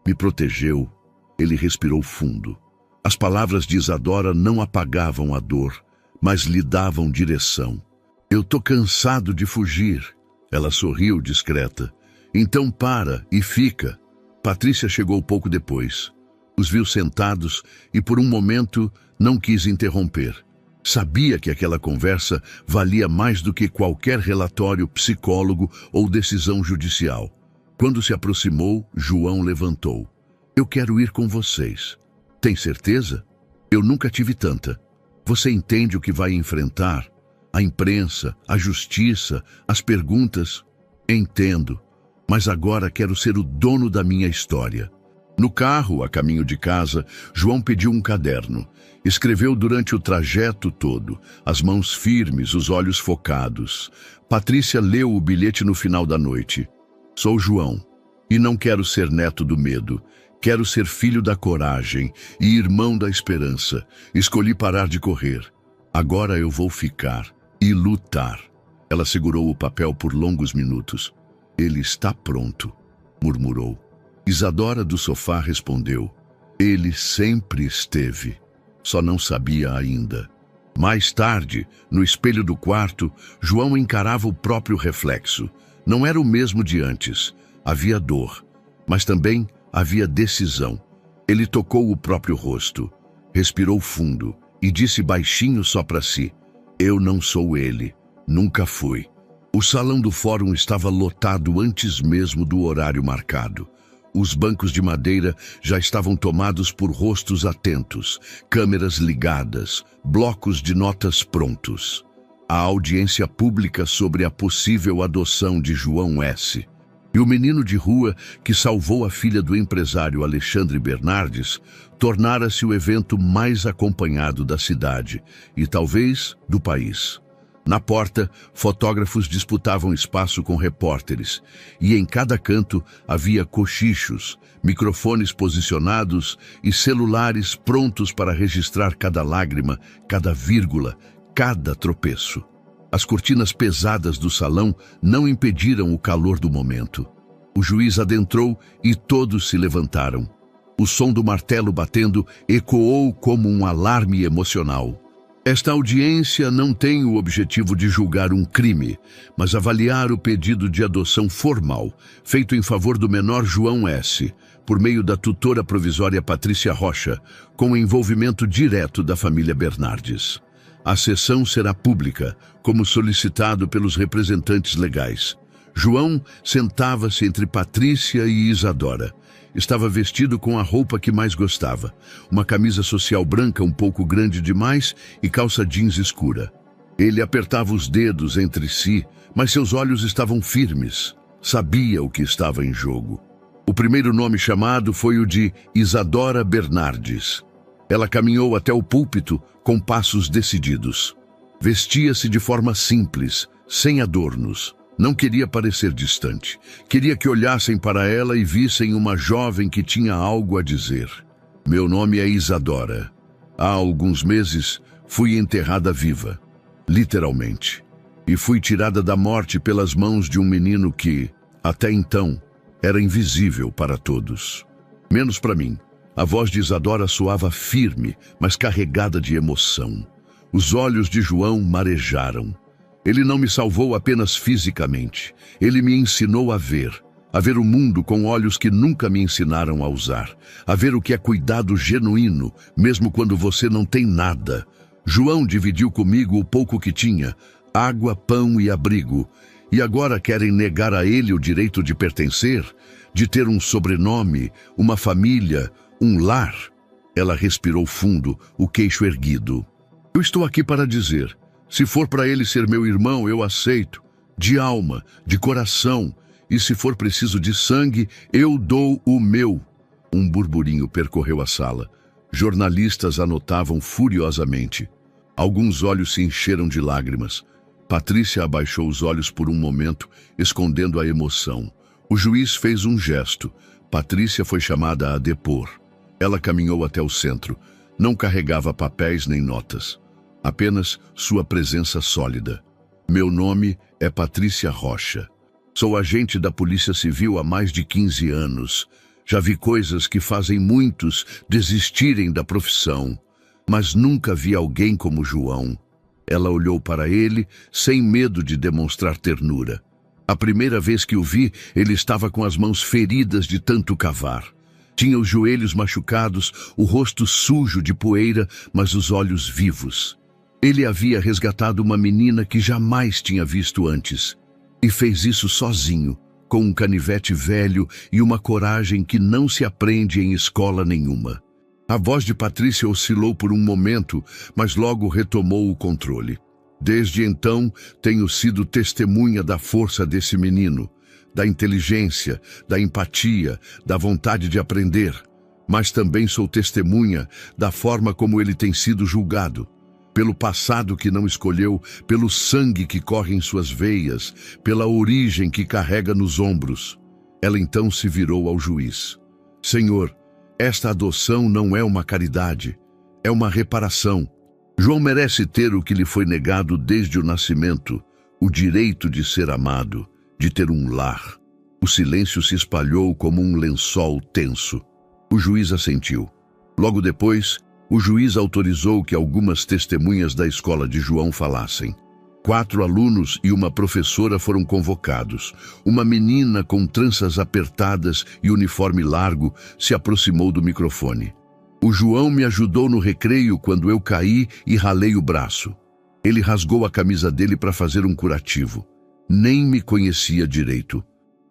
me protegeu." Ele respirou fundo. As palavras de Isadora não apagavam a dor, mas lhe davam direção. "Eu tô cansado de fugir." Ela sorriu discreta. "Então para e fica." Patrícia chegou pouco depois. Os viu sentados e por um momento não quis interromper. Sabia que aquela conversa valia mais do que qualquer relatório psicólogo ou decisão judicial. Quando se aproximou, João levantou. "Eu quero ir com vocês." "Tem certeza? Eu nunca tive tanta. Você entende o que vai enfrentar? A imprensa, a justiça, as perguntas?" "Entendo, mas agora quero ser o dono da minha história." No carro, a caminho de casa, João pediu um caderno. Escreveu durante o trajeto todo, as mãos firmes, os olhos focados. Patrícia leu o bilhete no final da noite. "Sou João, e não quero ser neto do medo. Quero ser filho da coragem e irmão da esperança. Escolhi parar de correr. Agora eu vou ficar e lutar." Ela segurou o papel por longos minutos. "Ele está pronto", murmurou. Isadora do sofá respondeu. "Ele sempre esteve, só não sabia ainda." Mais tarde, no espelho do quarto, João encarava o próprio reflexo. Não era o mesmo de antes. Havia dor, mas também havia decisão. Ele tocou o próprio rosto, respirou fundo e disse baixinho só para si: "Eu não sou ele, nunca fui." O salão do fórum estava lotado antes mesmo do horário marcado. Os bancos de madeira já estavam tomados por rostos atentos, câmeras ligadas, blocos de notas prontos. A audiência pública sobre a possível adoção de João S. E o menino de rua que salvou a filha do empresário Alexandre Bernardes tornara-se o evento mais acompanhado da cidade e talvez do país. Na porta, fotógrafos disputavam espaço com repórteres, e em cada canto havia cochichos, microfones posicionados e celulares prontos para registrar cada lágrima, cada vírgula, cada tropeço. As cortinas pesadas do salão não impediram o calor do momento. O juiz adentrou e todos se levantaram. O som do martelo batendo ecoou como um alarme emocional. Esta audiência não tem o objetivo de julgar um crime, mas avaliar o pedido de adoção formal, feito em favor do menor João S., por meio da tutora provisória Patrícia Rocha, com o envolvimento direto da família Bernardes. A sessão será pública, como solicitado pelos representantes legais. João sentava-se entre Patrícia e Isadora. Estava vestido com a roupa que mais gostava, uma camisa social branca um pouco grande demais e calça jeans escura. Ele apertava os dedos entre si, mas seus olhos estavam firmes. Sabia o que estava em jogo. O primeiro nome chamado foi o de Isadora Bernardes. Ela caminhou até o púlpito com passos decididos. Vestia-se de forma simples, sem adornos. Não queria parecer distante. Queria que olhassem para ela e vissem uma jovem que tinha algo a dizer. Meu nome é Isadora. Há alguns meses fui enterrada viva, literalmente, e fui tirada da morte pelas mãos de um menino que, até então, era invisível para todos. Menos para mim. A voz de Isadora soava firme, mas carregada de emoção. Os olhos de João marejaram. Ele não me salvou apenas fisicamente. Ele me ensinou a ver o mundo com olhos que nunca me ensinaram a usar, a ver o que é cuidado genuíno, mesmo quando você não tem nada. João dividiu comigo o pouco que tinha, água, pão e abrigo, e agora querem negar a ele o direito de pertencer, de ter um sobrenome, uma família, um lar. Ela respirou fundo, o queixo erguido. Eu estou aqui para dizer, se for para ele ser meu irmão, eu aceito, de alma, de coração, e se for preciso de sangue, eu dou o meu. Um burburinho percorreu a sala. Jornalistas anotavam furiosamente. Alguns olhos se encheram de lágrimas. Patrícia abaixou os olhos por um momento, escondendo a emoção. O juiz fez um gesto. Patrícia foi chamada a depor. Ela caminhou até o centro. Não carregava papéis nem notas. Apenas sua presença sólida. Meu nome é Patrícia Rocha. Sou agente da Polícia Civil há mais de 15 anos. Já vi coisas que fazem muitos desistirem da profissão, mas nunca vi alguém como João. Ela olhou para ele sem medo de demonstrar ternura. A primeira vez que o vi, ele estava com as mãos feridas de tanto cavar. Tinha os joelhos machucados, o rosto sujo de poeira, mas os olhos vivos. Ele havia resgatado uma menina que jamais tinha visto antes. E fez isso sozinho, com um canivete velho e uma coragem que não se aprende em escola nenhuma. A voz de Patrícia oscilou por um momento, mas logo retomou o controle. Desde então, tenho sido testemunha da força desse menino, da inteligência, da empatia, da vontade de aprender. Mas também sou testemunha da forma como ele tem sido julgado. Pelo passado que não escolheu, pelo sangue que corre em suas veias, pela origem que carrega nos ombros. Ela então se virou ao juiz. Senhor, esta adoção não é uma caridade, é uma reparação. João merece ter o que lhe foi negado desde o nascimento, o direito de ser amado, de ter um lar. O silêncio se espalhou como um lençol tenso. O juiz assentiu. Logo depois, o juiz autorizou que algumas testemunhas da escola de João falassem. 4 alunos e uma professora foram convocados. Uma menina com tranças apertadas e uniforme largo se aproximou do microfone. O João me ajudou no recreio quando eu caí e ralei o braço. Ele rasgou a camisa dele para fazer um curativo. Nem me conhecia direito.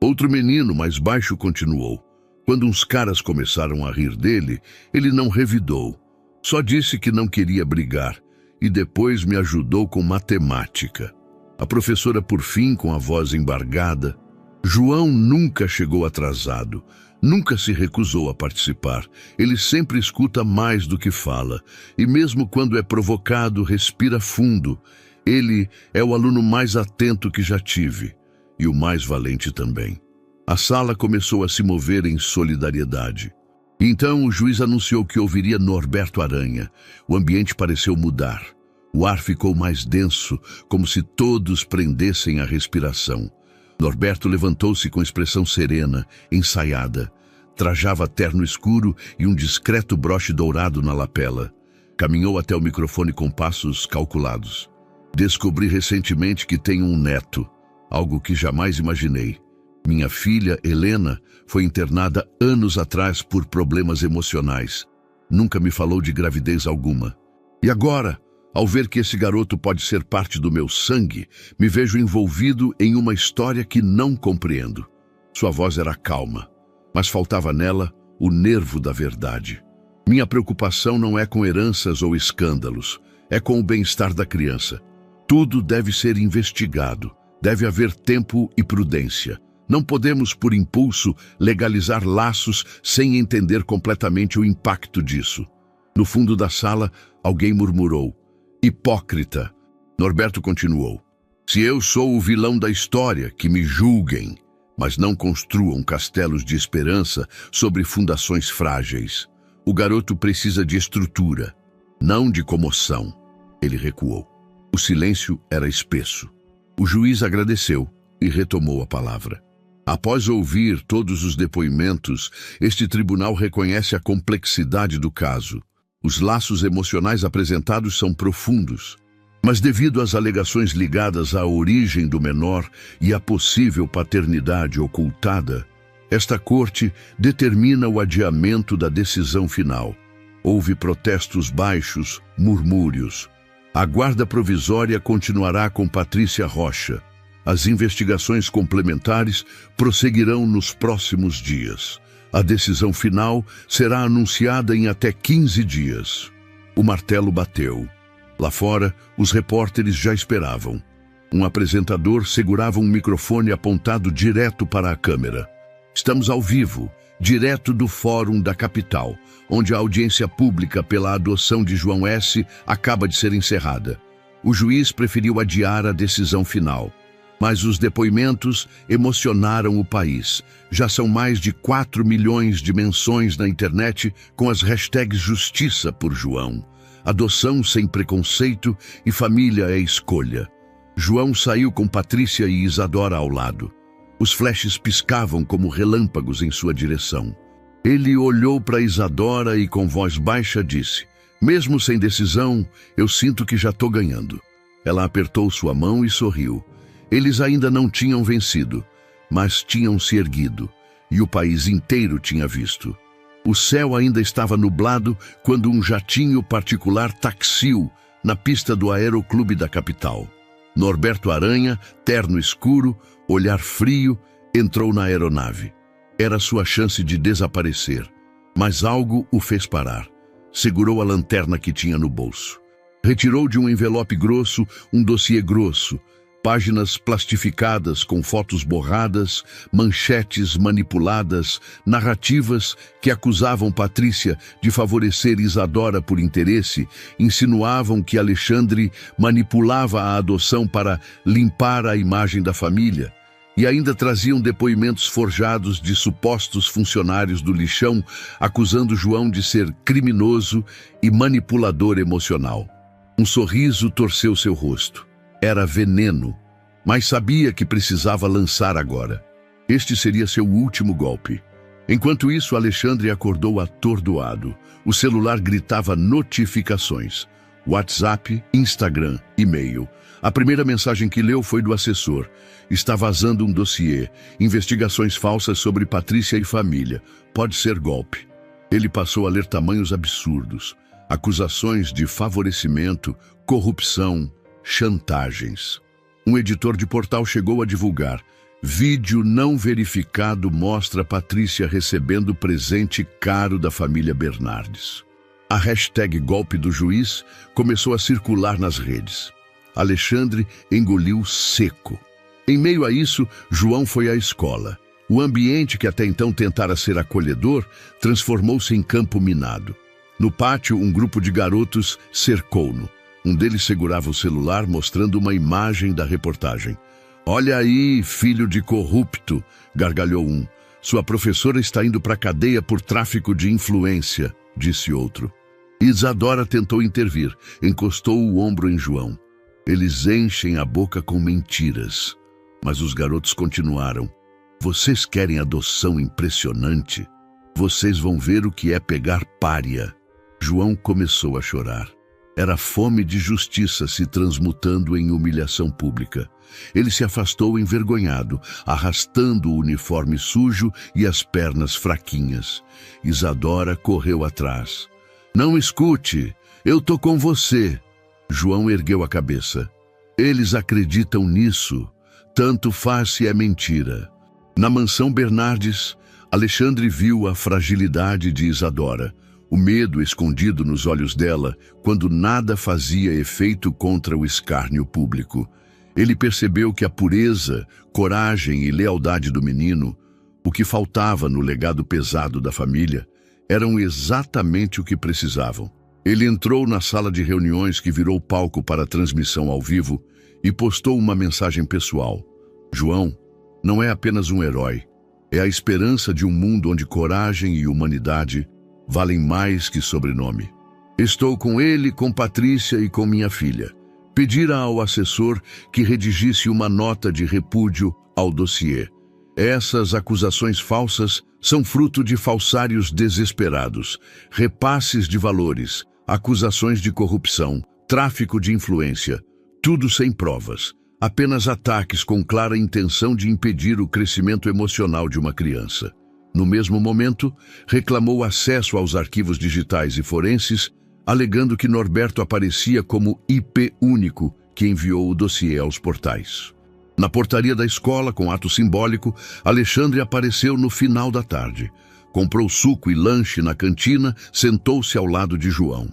Outro menino mais baixo continuou. Quando uns caras começaram a rir dele, ele não revidou. Só disse que não queria brigar e depois me ajudou com matemática. A professora, por fim, com a voz embargada. João nunca chegou atrasado, nunca se recusou a participar. Ele sempre escuta mais do que fala e mesmo quando é provocado, respira fundo. Ele é o aluno mais atento que já tive e o mais valente também. A sala começou a se mover em solidariedade. Então o juiz anunciou que ouviria Norberto Aranha. O ambiente pareceu mudar. O ar ficou mais denso, como se todos prendessem a respiração. Norberto levantou-se com expressão serena, ensaiada. Trajava terno escuro e um discreto broche dourado na lapela. Caminhou até o microfone com passos calculados. Descobri recentemente que tenho um neto, algo que jamais imaginei. Minha filha, Helena, foi internada anos atrás por problemas emocionais. Nunca me falou de gravidez alguma. E agora, ao ver que esse garoto pode ser parte do meu sangue, me vejo envolvido em uma história que não compreendo. Sua voz era calma, mas faltava nela o nervo da verdade. Minha preocupação não é com heranças ou escândalos, é com o bem-estar da criança. Tudo deve ser investigado, deve haver tempo e prudência. Não podemos, por impulso, legalizar laços sem entender completamente o impacto disso. No fundo da sala, alguém murmurou. Hipócrita. Norberto continuou. Se eu sou o vilão da história, que me julguem, mas não construam castelos de esperança sobre fundações frágeis. O garoto precisa de estrutura, não de comoção. Ele recuou. O silêncio era espesso. O juiz agradeceu e retomou a palavra. Após ouvir todos os depoimentos, este tribunal reconhece a complexidade do caso. Os laços emocionais apresentados são profundos, mas devido às alegações ligadas à origem do menor e à possível paternidade ocultada, esta corte determina o adiamento da decisão final. Houve protestos baixos, murmúrios. A guarda provisória continuará com Patrícia Rocha. As investigações complementares prosseguirão nos próximos dias. A decisão final será anunciada em até 15 dias. O martelo bateu. Lá fora, os repórteres já esperavam. Um apresentador segurava um microfone apontado direto para a câmera. Estamos ao vivo, direto do Fórum da Capital, onde a audiência pública pela adoção de João S. acaba de ser encerrada. O juiz preferiu adiar a decisão final. Mas os depoimentos emocionaram o país. Já são mais de 4 milhões de menções na internet com as hashtags Justiça por João, Adoção sem preconceito e Família é escolha. João saiu com Patrícia e Isadora ao lado. Os flashes piscavam como relâmpagos em sua direção. Ele olhou para Isadora e com voz baixa disse: "Mesmo sem decisão, eu sinto que já estou ganhando." Ela apertou sua mão e sorriu. Eles ainda não tinham vencido, mas tinham se erguido, e o país inteiro tinha visto. O céu ainda estava nublado quando um jatinho particular taxiu na pista do Aeroclube da capital. Norberto Aranha, terno escuro, olhar frio, entrou na aeronave. Era sua chance de desaparecer, mas algo o fez parar. Segurou a lanterna que tinha no bolso. Retirou de um envelope grosso um dossiê grosso, páginas plastificadas com fotos borradas, manchetes manipuladas, narrativas que acusavam Patrícia de favorecer Isadora por interesse, insinuavam que Alexandre manipulava a adoção para limpar a imagem da família, e ainda traziam depoimentos forjados de supostos funcionários do lixão, acusando João de ser criminoso e manipulador emocional. Um sorriso torceu seu rosto. Era veneno, mas sabia que precisava lançar agora. Este seria seu último golpe. Enquanto isso, Alexandre acordou atordoado. O celular gritava notificações. WhatsApp, Instagram, e-mail. A primeira mensagem que leu foi do assessor. Está vazando um dossiê. Investigações falsas sobre Patrícia e família. Pode ser golpe. Ele passou a ler tamanhos absurdos. Acusações de favorecimento, corrupção, chantagens. Um editor de portal chegou a divulgar: vídeo não verificado mostra Patrícia recebendo presente caro da família Bernardes. A hashtag golpe do juiz começou a circular nas redes. Alexandre engoliu seco. Em meio a isso, João foi à escola. O ambiente que até então tentara ser acolhedor transformou-se em campo minado. No pátio, um grupo de garotos cercou-no. Um deles segurava o celular, mostrando uma imagem da reportagem. "Olha aí, filho de corrupto", gargalhou um. "Sua professora está indo para a cadeia por tráfico de influência", disse outro. Isadora tentou intervir, encostou o ombro em João. "Eles enchem a boca com mentiras." Mas os garotos continuaram. "Vocês querem adoção impressionante? Vocês vão ver o que é pegar pária." João começou a chorar. Era fome de justiça se transmutando em humilhação pública. Ele se afastou envergonhado, arrastando o uniforme sujo e as pernas fraquinhas. Isadora correu atrás. "Não escute, eu tô com você." João ergueu a cabeça. "Eles acreditam nisso. Tanto faz se é mentira." Na mansão Bernardes, Alexandre viu a fragilidade de Isadora. O medo escondido nos olhos dela, quando nada fazia efeito contra o escárnio público. Ele percebeu que a pureza, coragem e lealdade do menino, o que faltava no legado pesado da família, eram exatamente o que precisavam. Ele entrou na sala de reuniões que virou palco para a transmissão ao vivo e postou uma mensagem pessoal. João não é apenas um herói, é a esperança de um mundo onde coragem e humanidade valem mais que sobrenome. Estou com ele, com Patrícia e com minha filha. Pedira ao assessor que redigisse uma nota de repúdio ao dossiê. Essas acusações falsas são fruto de falsários desesperados, repasses de valores, acusações de corrupção, tráfico de influência, tudo sem provas, apenas ataques com clara intenção de impedir o crescimento emocional de uma criança. No mesmo momento, reclamou acesso aos arquivos digitais e forenses, alegando que Norberto aparecia como IP único que enviou o dossiê aos portais. Na portaria da escola, com ato simbólico, Alexandre apareceu no final da tarde. Comprou suco e lanche na cantina, sentou-se ao lado de João.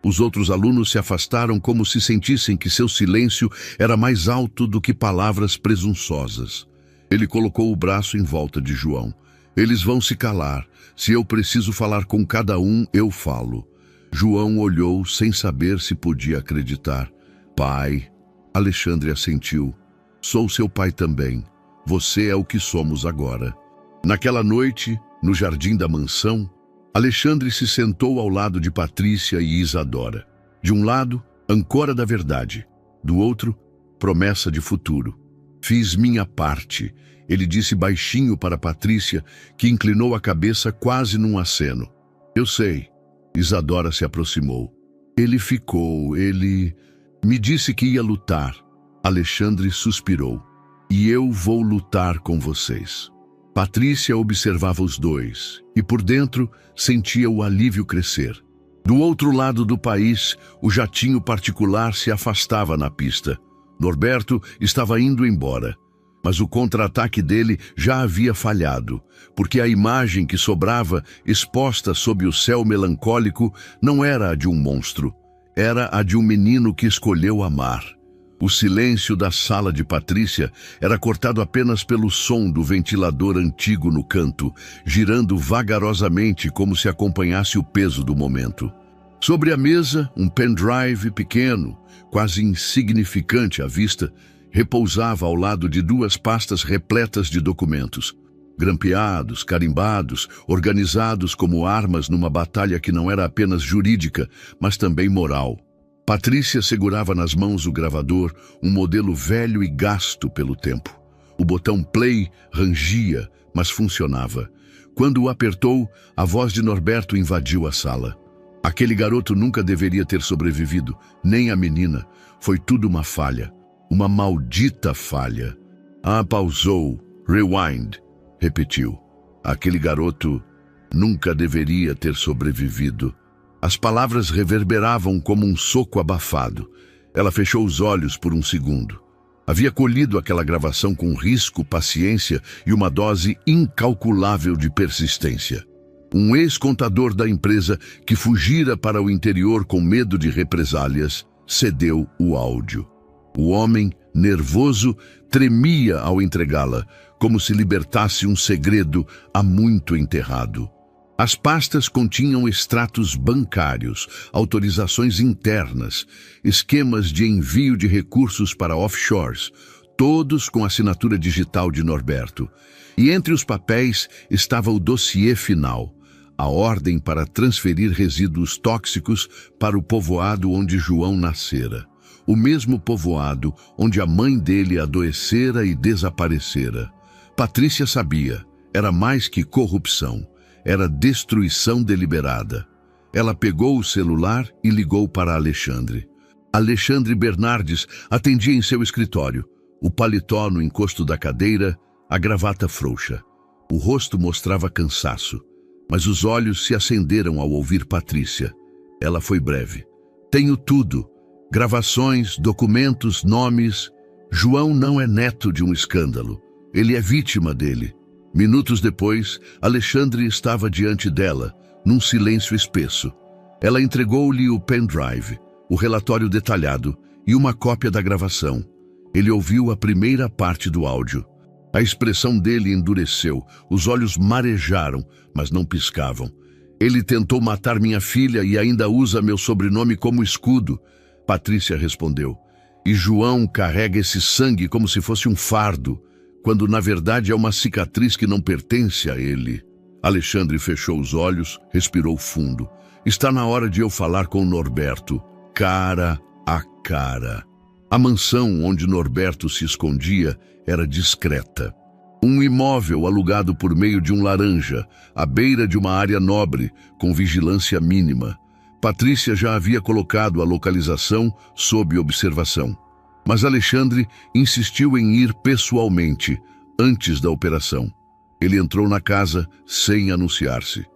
Os outros alunos se afastaram como se sentissem que seu silêncio era mais alto do que palavras presunçosas. Ele colocou o braço em volta de João. Eles vão se calar. Se eu preciso falar com cada um, eu falo. João olhou sem saber se podia acreditar. Pai, Alexandre assentiu. Sou seu pai também. Você é o que somos agora. Naquela noite, no jardim da mansão, Alexandre se sentou ao lado de Patrícia e Isadora. De um lado, âncora da verdade. Do outro, promessa de futuro. Fiz minha parte, ele disse baixinho para Patrícia, que inclinou a cabeça quase num aceno. Eu sei. Isadora se aproximou. Ele me disse que ia lutar. Alexandre suspirou. E eu vou lutar com vocês. Patrícia observava os dois e por dentro sentia o alívio crescer. Do outro lado do país, o jatinho particular se afastava na pista. Norberto estava indo embora, mas o contra-ataque dele já havia falhado, porque a imagem que sobrava exposta sob o céu melancólico não era a de um monstro, era a de um menino que escolheu amar. O silêncio da sala de Patrícia era cortado apenas pelo som do ventilador antigo no canto, girando vagarosamente como se acompanhasse o peso do momento. Sobre a mesa, um pendrive pequeno, quase insignificante à vista, repousava ao lado de duas pastas repletas de documentos, grampeados, carimbados, organizados como armas numa batalha que não era apenas jurídica, mas também moral. Patrícia segurava nas mãos o gravador, um modelo velho e gasto pelo tempo. O botão play rangia, mas funcionava. Quando o apertou, a voz de Norberto invadiu a sala. Aquele garoto nunca deveria ter sobrevivido, nem a menina. Foi tudo uma falha. Uma maldita falha. Pausou. Rewind. Repetiu. Aquele garoto nunca deveria ter sobrevivido. As palavras reverberavam como um soco abafado. Ela fechou os olhos por um segundo. Havia colhido aquela gravação com risco, paciência e uma dose incalculável de persistência. Um ex-contador da empresa que fugira para o interior com medo de represálias, cedeu o áudio. O homem, nervoso, tremia ao entregá-la, como se libertasse um segredo há muito enterrado. As pastas continham extratos bancários, autorizações internas, esquemas de envio de recursos para offshores, todos com assinatura digital de Norberto. E entre os papéis estava o dossiê final, a ordem para transferir resíduos tóxicos para o povoado onde João nascera. O mesmo povoado onde a mãe dele adoecera e desaparecera. Patrícia sabia, era mais que corrupção. Era destruição deliberada. Ela pegou o celular e ligou para Alexandre. Alexandre Bernardes atendia em seu escritório, o paletó no encosto da cadeira, a gravata frouxa. O rosto mostrava cansaço, mas os olhos se acenderam ao ouvir Patrícia. Ela foi breve. Tenho tudo. Gravações, documentos, nomes. João não é neto de um escândalo. Ele é vítima dele. Minutos depois, Alexandre estava diante dela, num silêncio espesso. Ela entregou-lhe o pendrive, o relatório detalhado e uma cópia da gravação. Ele ouviu a primeira parte do áudio. A expressão dele endureceu, os olhos marejaram, mas não piscavam. Ele tentou matar minha filha e ainda usa meu sobrenome como escudo. Patrícia respondeu. E João carrega esse sangue como se fosse um fardo, quando na verdade é uma cicatriz que não pertence a ele. Alexandre fechou os olhos, respirou fundo. Está na hora de eu falar com Norberto, cara a cara. A mansão onde Norberto se escondia era discreta. Um imóvel alugado por meio de um laranja, à beira de uma área nobre, com vigilância mínima. Patrícia já havia colocado a localização sob observação. Mas Alexandre insistiu em ir pessoalmente, antes da operação. Ele entrou na casa sem anunciar-se.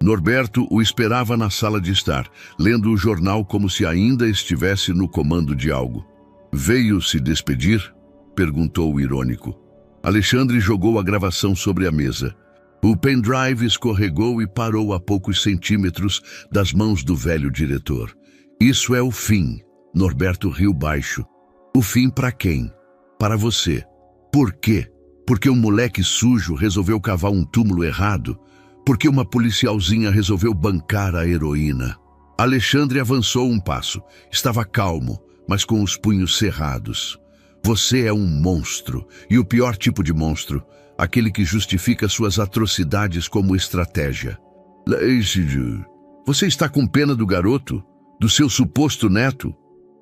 Norberto o esperava na sala de estar, lendo o jornal como se ainda estivesse no comando de algo. "Veio se despedir?" perguntou o irônico. Alexandre jogou a gravação sobre a mesa. O pendrive escorregou e parou a poucos centímetros das mãos do velho diretor. "Isso é o fim." Norberto riu baixo. "O fim para quem? Para você. Por quê? Porque um moleque sujo resolveu cavar um túmulo errado? Porque uma policialzinha resolveu bancar a heroína?" Alexandre avançou um passo. Estava calmo, mas com os punhos cerrados. "Você é um monstro, e o pior tipo de monstro, aquele que justifica suas atrocidades como estratégia." "Você está com pena do garoto? Do seu suposto neto?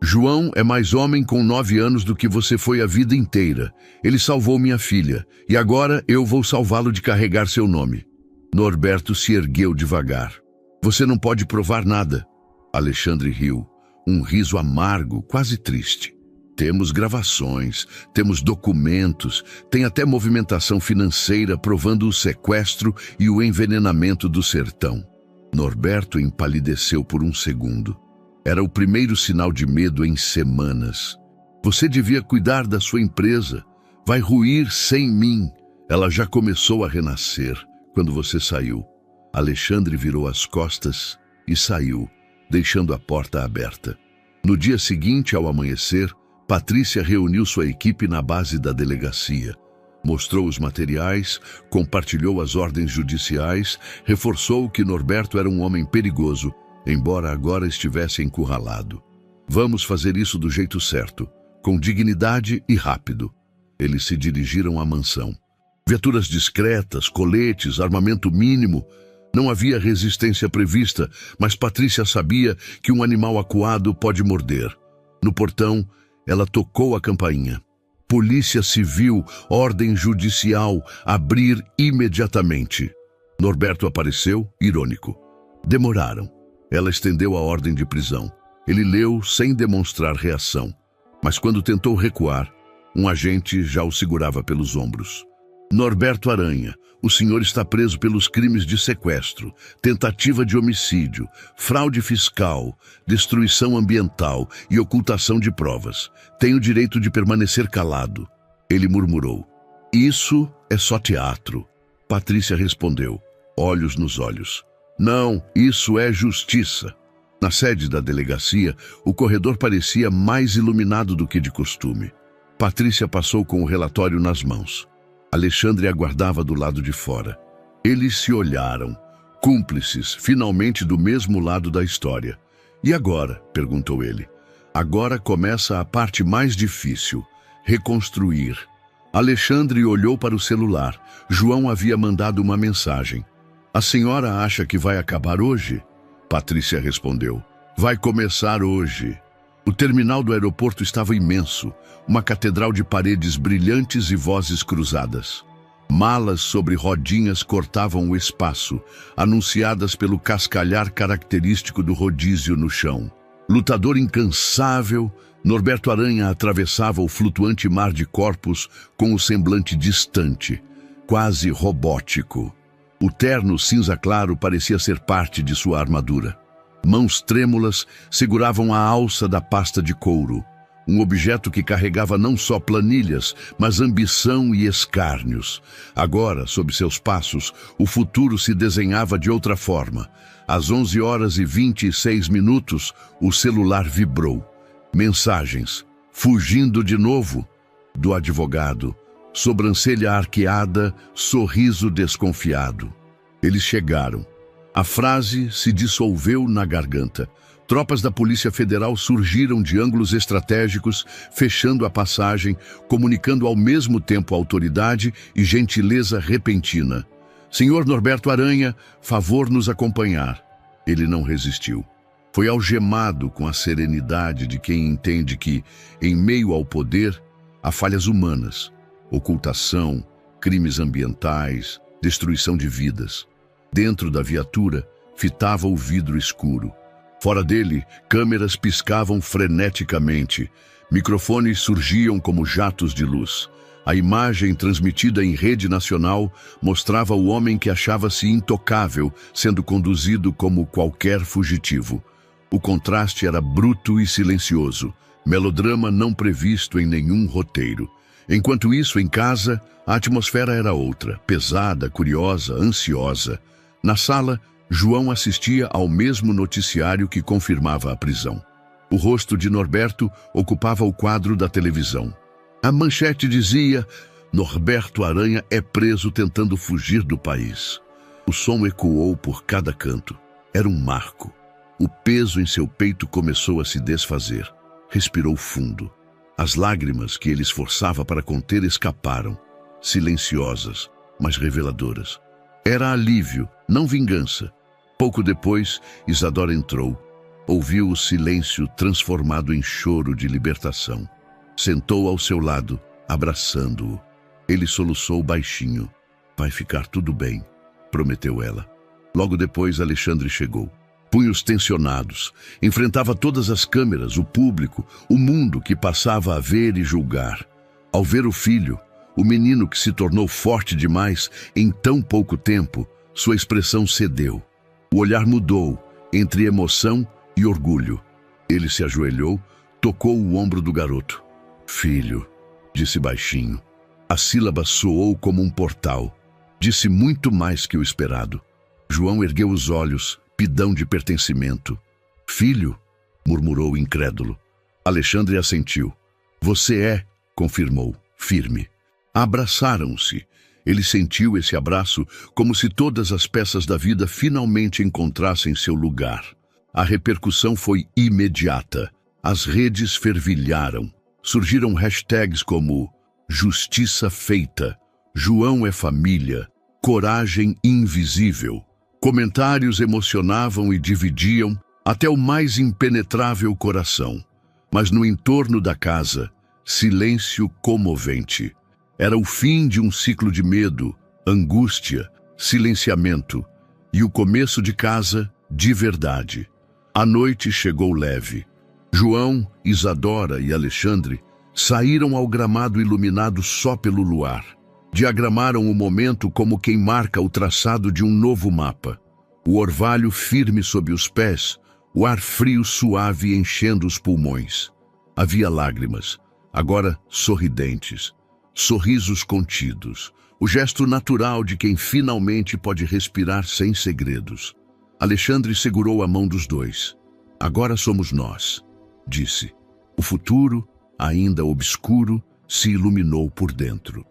João é mais homem com 9 anos do que você foi a vida inteira. Ele salvou minha filha, e agora eu vou salvá-lo de carregar seu nome." Norberto se ergueu devagar. "Você não pode provar nada." Alexandre riu, um riso amargo, quase triste. "Temos gravações, temos documentos, tem até movimentação financeira provando o sequestro e o envenenamento do sertão." Norberto empalideceu por um segundo. Era o primeiro sinal de medo em semanas. "Você devia cuidar da sua empresa. Vai ruir sem mim. Ela já começou a renascer quando você saiu." Alexandre virou as costas e saiu, deixando a porta aberta. No dia seguinte, ao amanhecer, Patrícia reuniu sua equipe na base da delegacia. Mostrou os materiais, compartilhou as ordens judiciais, reforçou que Norberto era um homem perigoso, embora agora estivesse encurralado. "Vamos fazer isso do jeito certo, com dignidade e rápido." Eles se dirigiram à mansão. Viaturas discretas, coletes, armamento mínimo. Não havia resistência prevista, mas Patrícia sabia que um animal acuado pode morder. No portão, ela tocou a campainha. "Polícia Civil, ordem judicial, abrir imediatamente." Norberto apareceu, irônico. Demoraram. Ela estendeu a ordem de prisão. Ele leu sem demonstrar reação. Mas quando tentou recuar, um agente já o segurava pelos ombros. "Norberto Aranha, o senhor está preso pelos crimes de sequestro, tentativa de homicídio, fraude fiscal, destruição ambiental e ocultação de provas. Tem o direito de permanecer calado." Ele murmurou. "Isso é só teatro." Patrícia respondeu, olhos nos olhos. "Não, isso é justiça." Na sede da delegacia, o corredor parecia mais iluminado do que de costume. Patrícia passou com o relatório nas mãos. Alexandre aguardava do lado de fora. Eles se olharam, cúmplices, finalmente do mesmo lado da história. "E agora?" perguntou ele. "Agora começa a parte mais difícil, reconstruir." Alexandre olhou para o celular. João havia mandado uma mensagem. "A senhora acha que vai acabar hoje?" Patrícia respondeu. "Vai começar hoje." O terminal do aeroporto estava imenso, uma catedral de paredes brilhantes e vozes cruzadas. Malas sobre rodinhas cortavam o espaço, anunciadas pelo cascalhar característico do rodízio no chão. Lutador incansável, Norberto Aranha atravessava o flutuante mar de corpos com o semblante distante, quase robótico. O terno cinza claro parecia ser parte de sua armadura. Mãos trêmulas seguravam a alça da pasta de couro, um objeto que carregava não só planilhas, mas ambição e escárnios. Agora, sob seus passos, o futuro se desenhava de outra forma. Às 11h26, o celular vibrou. Mensagens. "Fugindo de novo?" Do advogado. Sobrancelha arqueada, sorriso desconfiado. Eles chegaram. A frase se dissolveu na garganta. Tropas da Polícia Federal surgiram de ângulos estratégicos, fechando a passagem, comunicando ao mesmo tempo autoridade e gentileza repentina. Senhor Norberto Aranha, favor nos acompanhar. Ele não resistiu. Foi algemado com a serenidade de quem entende que, em meio ao poder, há falhas humanas, ocultação, crimes ambientais, destruição de vidas. Dentro da viatura, fitava o vidro escuro. Fora dele, câmeras piscavam freneticamente. Microfones surgiam como jatos de luz. A imagem transmitida em rede nacional mostrava o homem que achava-se intocável, sendo conduzido como qualquer fugitivo. O contraste era bruto e silencioso, melodrama não previsto em nenhum roteiro. Enquanto isso, em casa, a atmosfera era outra, pesada, curiosa, ansiosa. Na sala, João assistia ao mesmo noticiário que confirmava a prisão. O rosto de Norberto ocupava o quadro da televisão. A manchete dizia: Norberto Aranha é preso tentando fugir do país. O som ecoou por cada canto. Era um marco. O peso em seu peito começou a se desfazer. Respirou fundo. As lágrimas que ele esforçava para conter escaparam, silenciosas, mas reveladoras. Era alívio, não vingança. Pouco depois, Isadora entrou. Ouviu o silêncio transformado em choro de libertação. Sentou ao seu lado, abraçando-o. Ele soluçou baixinho. Vai ficar tudo bem, prometeu ela. Logo depois, Alexandre chegou. Punhos tensionados, enfrentava todas as câmeras, o público, o mundo que passava a ver e julgar. Ao ver o filho, o menino que se tornou forte demais em tão pouco tempo, sua expressão cedeu. O olhar mudou, entre emoção e orgulho. Ele se ajoelhou, tocou o ombro do garoto. Filho, disse baixinho. A sílaba soou como um portal. Disse muito mais que o esperado. João ergueu os olhos, pidão de pertencimento. Filho, murmurou incrédulo. Alexandre assentiu. Você é, confirmou, firme. Abraçaram-se. Ele sentiu esse abraço como se todas as peças da vida finalmente encontrassem seu lugar. A repercussão foi imediata. As redes fervilharam. Surgiram hashtags como Justiça Feita, João é Família, Coragem Invisível. Comentários emocionavam e dividiam até o mais impenetrável coração. Mas no entorno da casa, silêncio comovente. Era o fim de um ciclo de medo, angústia, silenciamento e o começo de casa de verdade. A noite chegou leve. João, Isadora e Alexandre saíram ao gramado iluminado só pelo luar. Diagramaram o momento como quem marca o traçado de um novo mapa. O orvalho firme sob os pés, o ar frio suave enchendo os pulmões. Havia lágrimas, agora sorridentes, sorrisos contidos, o gesto natural de quem finalmente pode respirar sem segredos. Alexandre segurou a mão dos dois. Agora somos nós, disse. O futuro, ainda obscuro, se iluminou por dentro.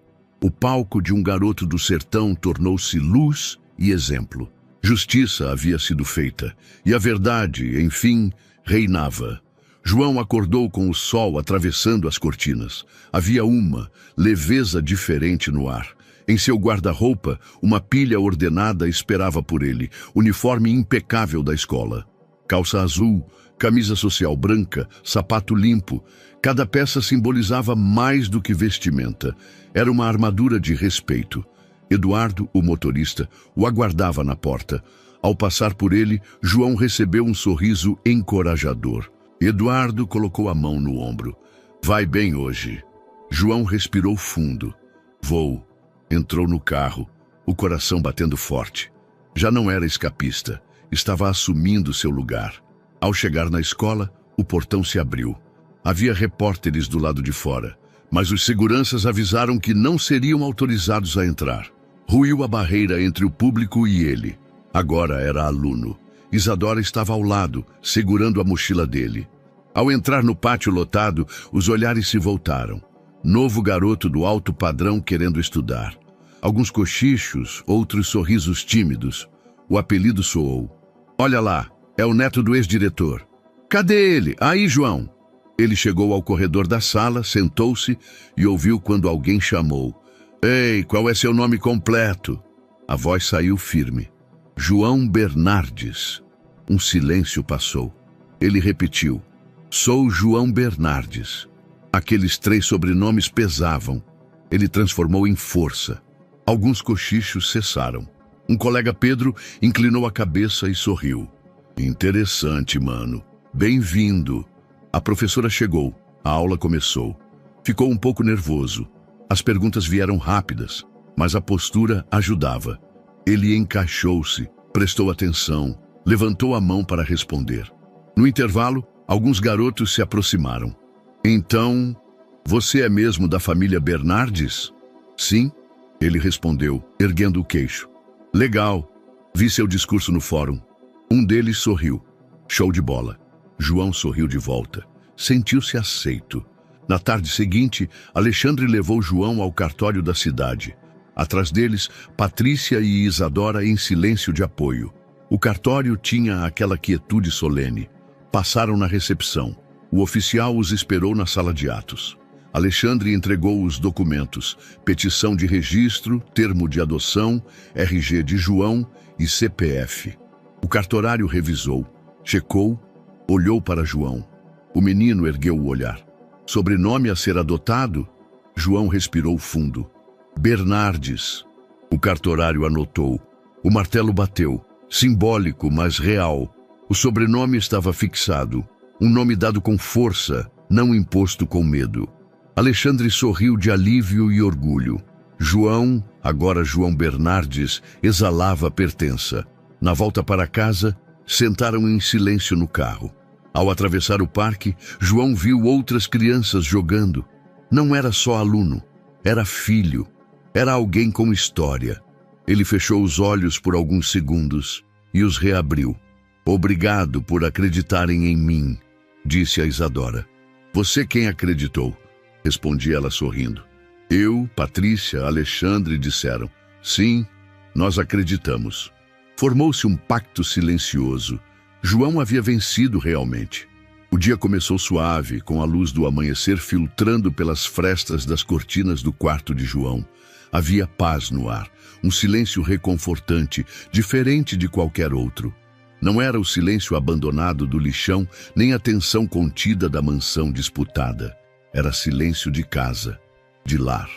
O palco de um garoto do sertão tornou-se luz e exemplo. Justiça havia sido feita, e a verdade, enfim, reinava. João acordou com o sol atravessando as cortinas. Havia uma leveza diferente no ar. Em seu guarda-roupa, uma pilha ordenada esperava por ele, uniforme impecável da escola. Calça azul, camisa social branca, sapato limpo. Cada peça simbolizava mais do que vestimenta. Era uma armadura de respeito. Eduardo, o motorista, o aguardava na porta. Ao passar por ele, João recebeu um sorriso encorajador. Eduardo colocou a mão no ombro. Vai bem hoje. João respirou fundo. Vou. Entrou no carro, o coração batendo forte. Já não era escapista. Estava assumindo seu lugar. Ao chegar na escola, o portão se abriu. Havia repórteres do lado de fora, mas os seguranças avisaram que não seriam autorizados a entrar. Ruiu a barreira entre o público e ele. Agora era aluno. Isadora estava ao lado, segurando a mochila dele. Ao entrar no pátio lotado, os olhares se voltaram. Novo garoto do alto padrão querendo estudar. Alguns cochichos, outros sorrisos tímidos. O apelido soou. Olha lá, é o neto do ex-diretor. Cadê ele? Aí, João. Ele chegou ao corredor da sala, sentou-se e ouviu quando alguém chamou. Ei, qual é seu nome completo? A voz saiu firme. João Bernardes. Um silêncio passou. Ele repetiu: sou João Bernardes. Aqueles 3 sobrenomes pesavam. Ele transformou em força. Alguns cochichos cessaram. Um colega Pedro inclinou a cabeça e sorriu. Interessante, mano. Bem-vindo. A professora chegou. A aula começou. Ficou um pouco nervoso. As perguntas vieram rápidas, mas a postura ajudava. Ele encaixou-se, prestou atenção, levantou a mão para responder. No intervalo, alguns garotos se aproximaram. Então, você é mesmo da família Bernardes? Sim, ele respondeu, erguendo o queixo. Legal, vi seu discurso no fórum. Um deles sorriu. Show de bola. João sorriu de volta. Sentiu-se aceito. Na tarde seguinte, Alexandre levou João ao cartório da cidade. Atrás deles, Patrícia e Isadora em silêncio de apoio. O cartório tinha aquela quietude solene. Passaram na recepção. O oficial os esperou na sala de atos. Alexandre entregou os documentos: petição de registro, termo de adoção, RG de João e CPF. O cartorário revisou, checou, olhou para João. O menino ergueu o olhar. Sobrenome a ser adotado? João respirou fundo. Bernardes. O cartorário anotou. O martelo bateu. Simbólico, mas real. O sobrenome estava fixado. Um nome dado com força, não imposto com medo. Alexandre sorriu de alívio e orgulho. João, agora João Bernardes, exalava pertença. Na volta para casa, sentaram em silêncio no carro. Ao atravessar o parque, João viu outras crianças jogando. Não era só aluno, era filho. Era alguém com história. Ele fechou os olhos por alguns segundos e os reabriu. Obrigado por acreditarem em mim, disse a Isadora. Você quem acreditou? Respondi ela sorrindo. Eu, Patrícia, Alexandre disseram. Sim, nós acreditamos. Formou-se um pacto silencioso. João havia vencido realmente. O dia começou suave, com a luz do amanhecer filtrando pelas frestas das cortinas do quarto de João. Havia paz no ar, um silêncio reconfortante, diferente de qualquer outro. Não era o silêncio abandonado do lixão, nem a tensão contida da mansão disputada. Era silêncio de casa, de lar.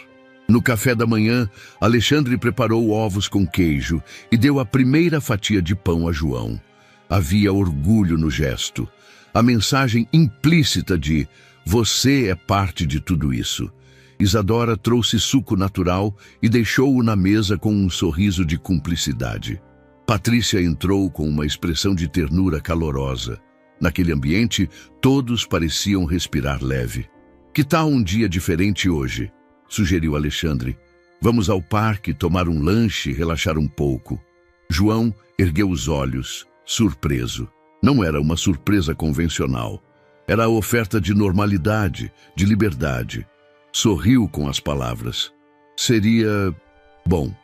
No café da manhã, Alexandre preparou ovos com queijo e deu a primeira fatia de pão a João. Havia orgulho no gesto. A mensagem implícita de você é parte de tudo isso. Isadora trouxe suco natural e deixou-o na mesa com um sorriso de cumplicidade. Patrícia entrou com uma expressão de ternura calorosa. Naquele ambiente, todos pareciam respirar leve. Que tal um dia diferente hoje? Sugeriu Alexandre. Vamos ao parque, tomar um lanche, relaxar um pouco. João ergueu os olhos, surpreso. Não era uma surpresa convencional. Era a oferta de normalidade, de liberdade. Sorriu com as palavras. Seria... bom.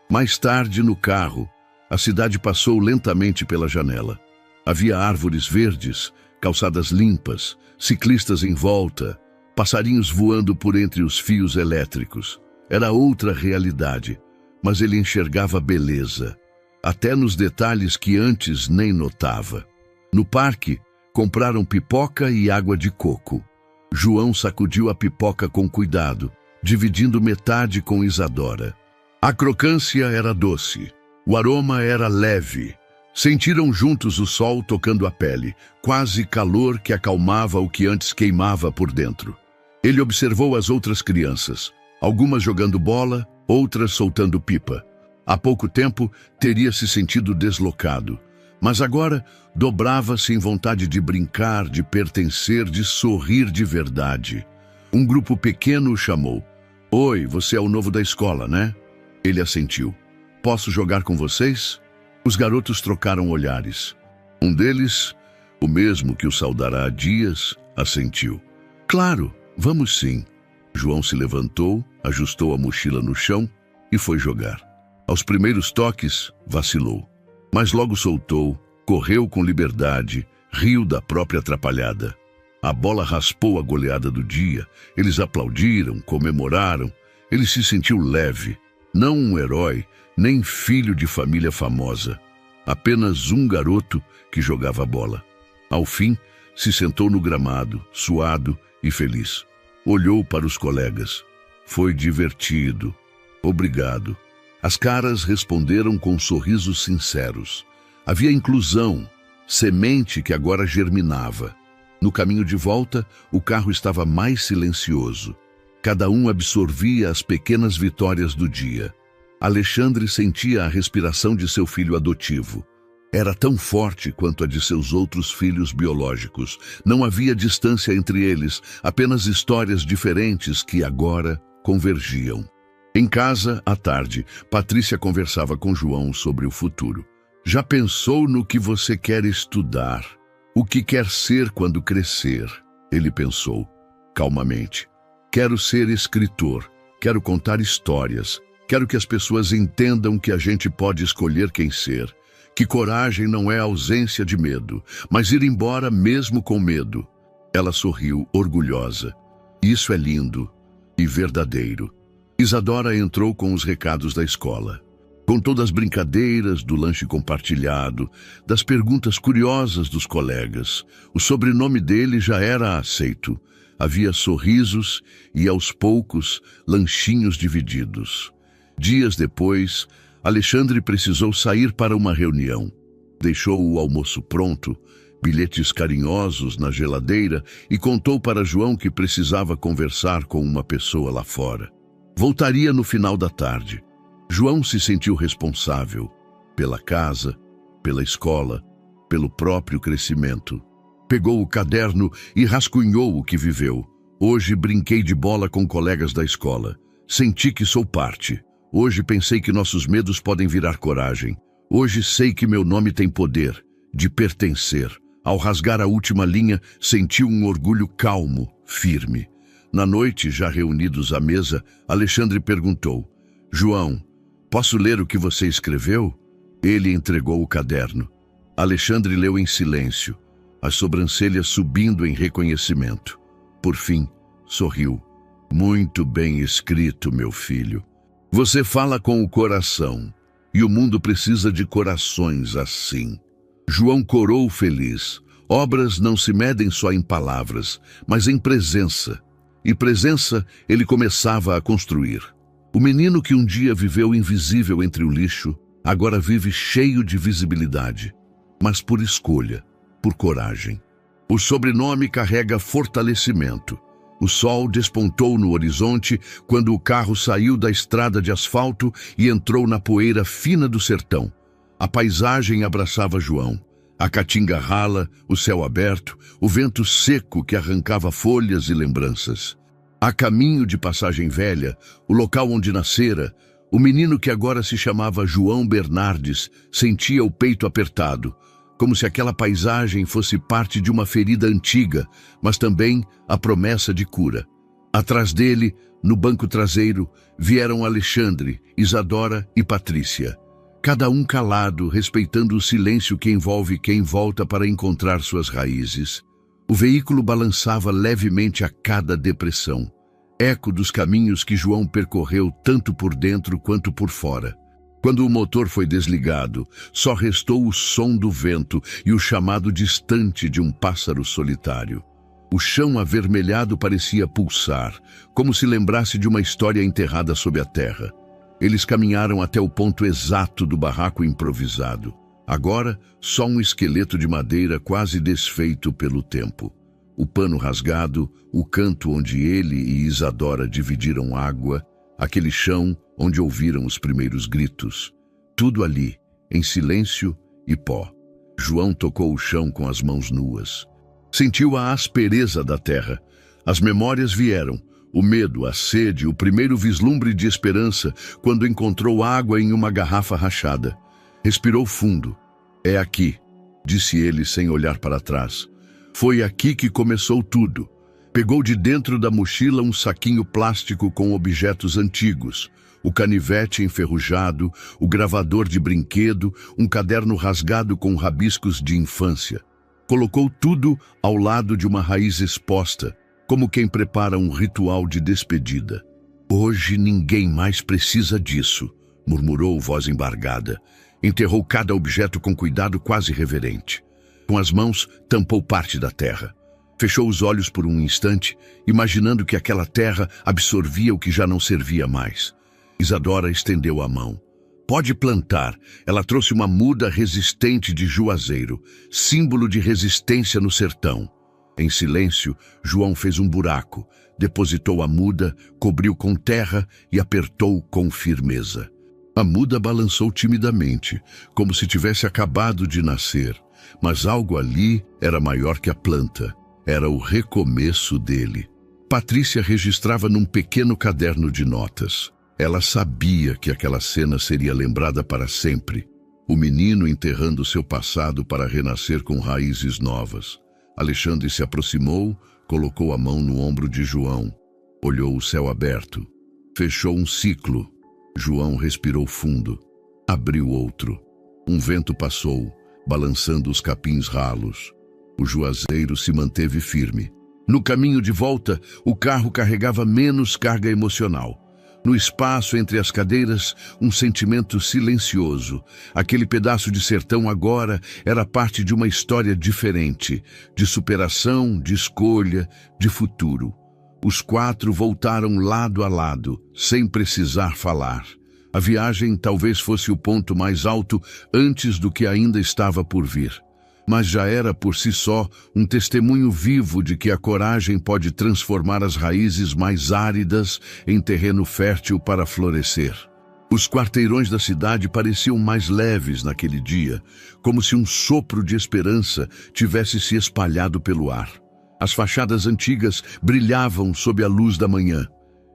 Mais tarde, no carro, a cidade passou lentamente pela janela. Havia árvores verdes, calçadas limpas, ciclistas em volta, passarinhos voando por entre os fios elétricos. Era outra realidade, mas ele enxergava beleza, até nos detalhes que antes nem notava. No parque, compraram pipoca e água de coco. João sacudiu a pipoca com cuidado, dividindo metade com Isadora. A crocância era doce, o aroma era leve. Sentiram juntos o sol tocando a pele, quase calor que acalmava o que antes queimava por dentro. Ele observou as outras crianças, algumas jogando bola, outras soltando pipa. Há pouco tempo teria se sentido deslocado, mas agora dobrava-se em vontade de brincar, de pertencer, de sorrir de verdade. Um grupo pequeno o chamou. Oi, você é o novo da escola, né? Ele assentiu. Posso jogar com vocês? Os garotos trocaram olhares. Um deles, o mesmo que o saudará há dias, assentiu. Claro, vamos sim. João se levantou, ajustou a mochila no chão e foi jogar. Aos primeiros toques, vacilou. Mas logo soltou, correu com liberdade, riu da própria atrapalhada. A bola raspou a goleada do dia. Eles aplaudiram, comemoraram. Ele se sentiu leve. Não um herói, nem filho de família famosa. Apenas um garoto que jogava bola. Ao fim, se sentou no gramado, suado e feliz. Olhou para os colegas. Foi divertido. Obrigado. As caras responderam com sorrisos sinceros. Havia inclusão, semente que agora germinava. No caminho de volta, o carro estava mais silencioso. Cada um absorvia as pequenas vitórias do dia. Alexandre sentia a respiração de seu filho adotivo. Era tão forte quanto a de seus outros filhos biológicos. Não havia distância entre eles, apenas histórias diferentes que agora convergiam. Em casa, à tarde, Patrícia conversava com João sobre o futuro. Já pensou no que você quer estudar? O que quer ser quando crescer? Ele pensou, calmamente. Quero ser escritor, quero contar histórias, quero que as pessoas entendam que a gente pode escolher quem ser, que coragem não é ausência de medo, mas ir embora mesmo com medo. Ela sorriu, orgulhosa. Isso é lindo e verdadeiro. Isadora entrou com os recados da escola. Contou das brincadeiras, do lanche compartilhado, das perguntas curiosas dos colegas. O sobrenome dele já era aceito. Havia sorrisos e, aos poucos, lanchinhos divididos. Dias depois, Alexandre precisou sair para uma reunião. Deixou o almoço pronto, bilhetes carinhosos na geladeira e contou para João que precisava conversar com uma pessoa lá fora. Voltaria no final da tarde. João se sentiu responsável pela casa, pela escola, pelo próprio crescimento. Pegou o caderno e rascunhou o que viveu. Hoje brinquei de bola com colegas da escola. Senti que sou parte. Hoje pensei que nossos medos podem virar coragem. Hoje sei que meu nome tem poder, de pertencer. Ao rasgar a última linha, senti um orgulho calmo, firme. Na noite, já reunidos à mesa, Alexandre perguntou: João, posso ler o que você escreveu? Ele entregou o caderno. Alexandre leu em silêncio, as sobrancelhas subindo em reconhecimento. Por fim, sorriu. Muito bem escrito, meu filho. Você fala com o coração, e o mundo precisa de corações assim. João corou feliz. Obras não se medem só em palavras, mas em presença. E presença ele começava a construir. O menino que um dia viveu invisível entre o lixo, agora vive cheio de visibilidade, mas por escolha, por coragem. O sobrenome carrega fortalecimento. O sol despontou no horizonte quando o carro saiu da estrada de asfalto e entrou na poeira fina do sertão. A paisagem abraçava João. A caatinga rala, o céu aberto, o vento seco que arrancava folhas e lembranças. A caminho de Passagem Velha, o local onde nascera, o menino que agora se chamava João Bernardes sentia o peito apertado, como se aquela paisagem fosse parte de uma ferida antiga, mas também a promessa de cura. Atrás dele, no banco traseiro, vieram Alexandre, Isadora e Patrícia. Cada um calado, respeitando o silêncio que envolve quem volta para encontrar suas raízes. O veículo balançava levemente a cada depressão, eco dos caminhos que João percorreu tanto por dentro quanto por fora. Quando o motor foi desligado, só restou o som do vento e o chamado distante de um pássaro solitário. O chão avermelhado parecia pulsar, como se lembrasse de uma história enterrada sob a terra. Eles caminharam até o ponto exato do barraco improvisado. Agora, só um esqueleto de madeira quase desfeito pelo tempo. O pano rasgado, o canto onde ele e Isadora dividiram água, aquele chão onde ouviram os primeiros gritos. Tudo ali, em silêncio e pó. João tocou o chão com as mãos nuas. Sentiu a aspereza da terra. As memórias vieram. O medo, a sede, o primeiro vislumbre de esperança quando encontrou água em uma garrafa rachada. Respirou fundo. É aqui, disse ele sem olhar para trás. Foi aqui que começou tudo. Pegou de dentro da mochila um saquinho plástico com objetos antigos. O canivete enferrujado, o gravador de brinquedo, um caderno rasgado com rabiscos de infância. Colocou tudo ao lado de uma raiz exposta, como quem prepara um ritual de despedida. Hoje ninguém mais precisa disso, murmurou voz embargada. Enterrou cada objeto com cuidado quase reverente. Com as mãos, tampou parte da terra. Fechou os olhos por um instante, imaginando que aquela terra absorvia o que já não servia mais. Isadora estendeu a mão. Pode plantar. Ela trouxe uma muda resistente de juazeiro, símbolo de resistência no sertão. Em silêncio, João fez um buraco, depositou a muda, cobriu com terra e apertou com firmeza. A muda balançou timidamente, como se tivesse acabado de nascer, mas algo ali era maior que a planta. Era o recomeço dele. Patrícia registrava num pequeno caderno de notas. Ela sabia que aquela cena seria lembrada para sempre. O menino enterrando seu passado para renascer com raízes novas. Alexandre se aproximou, colocou a mão no ombro de João. Olhou o céu aberto. Fechou um ciclo. João respirou fundo. Abriu outro. Um vento passou, balançando os capins ralos. O juazeiro se manteve firme. No caminho de volta, o carro carregava menos carga emocional. No espaço entre as cadeiras, um sentimento silencioso. Aquele pedaço de sertão agora era parte de uma história diferente, de superação, de escolha, de futuro. Os quatro voltaram lado a lado, sem precisar falar. A viagem talvez fosse o ponto mais alto antes do que ainda estava por vir. Mas já era por si só um testemunho vivo de que a coragem pode transformar as raízes mais áridas em terreno fértil para florescer. Os quarteirões da cidade pareciam mais leves naquele dia, como se um sopro de esperança tivesse se espalhado pelo ar. As fachadas antigas brilhavam sob a luz da manhã,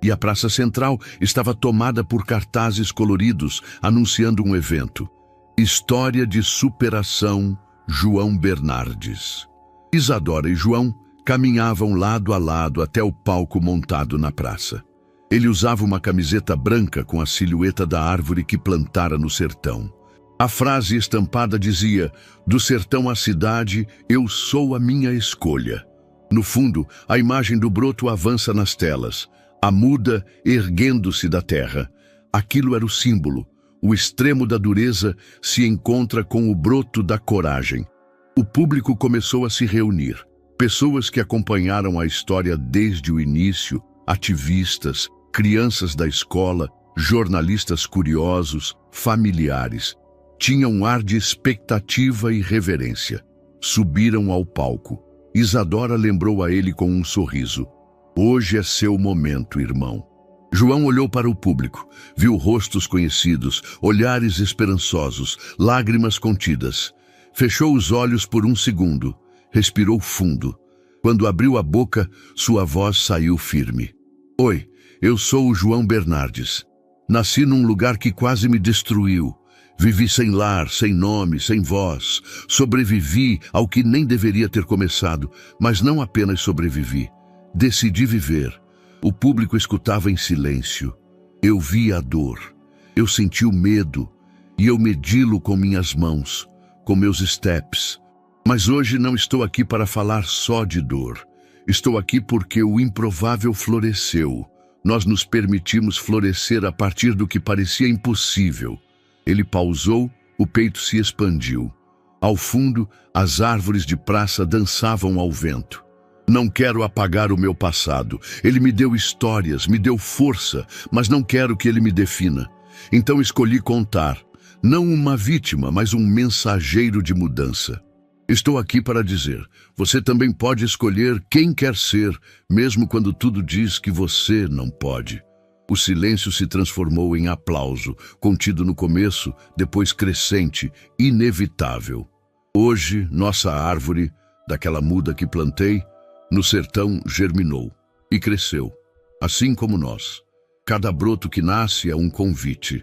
e a praça central estava tomada por cartazes coloridos anunciando um evento. História de superação João Bernardes. Isadora e João caminhavam lado a lado até o palco montado na praça. Ele usava uma camiseta branca com a silhueta da árvore que plantara no sertão. A frase estampada dizia: "Do sertão à cidade, eu sou a minha escolha." No fundo, a imagem do broto avança nas telas, a muda erguendo-se da terra. Aquilo era o símbolo. O extremo da dureza se encontra com o broto da coragem. O público começou a se reunir. Pessoas que acompanharam a história desde o início, ativistas, crianças da escola, jornalistas curiosos, familiares. Tinham um ar de expectativa e reverência. Subiram ao palco. Isadora lembrou a ele com um sorriso. "Hoje é seu momento, irmão." João olhou para o público, viu rostos conhecidos, olhares esperançosos, lágrimas contidas. Fechou os olhos por um segundo, respirou fundo. Quando abriu a boca, sua voz saiu firme. "Oi, eu sou o João Bernardes. Nasci num lugar que quase me destruiu. Vivi sem lar, sem nome, sem voz. Sobrevivi ao que nem deveria ter começado, mas não apenas sobrevivi. Decidi viver." O público escutava em silêncio. Eu vi a dor. Eu senti o medo. E eu medi-lo com minhas mãos, com meus steps. Mas hoje não estou aqui para falar só de dor. Estou aqui porque o improvável floresceu. Nós nos permitimos florescer a partir do que parecia impossível. Ele pausou, o peito se expandiu. Ao fundo, as árvores de praça dançavam ao vento. Não quero apagar o meu passado. Ele me deu histórias, me deu força, mas não quero que ele me defina. Então escolhi contar, não uma vítima, mas um mensageiro de mudança. Estou aqui para dizer, você também pode escolher quem quer ser, mesmo quando tudo diz que você não pode. O silêncio se transformou em aplauso, contido no começo, depois crescente, inevitável. Hoje, nossa árvore, daquela muda que plantei, no sertão germinou e cresceu, assim como nós. Cada broto que nasce é um convite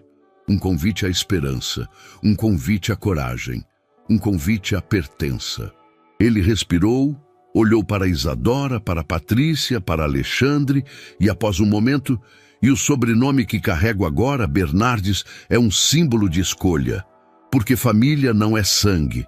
à esperança, um convite à coragem, um convite à pertença. Ele respirou, olhou para Isadora, para Patrícia, para Alexandre e após um momento, e o sobrenome que carrego agora, Bernardes, é um símbolo de escolha, porque família não é sangue,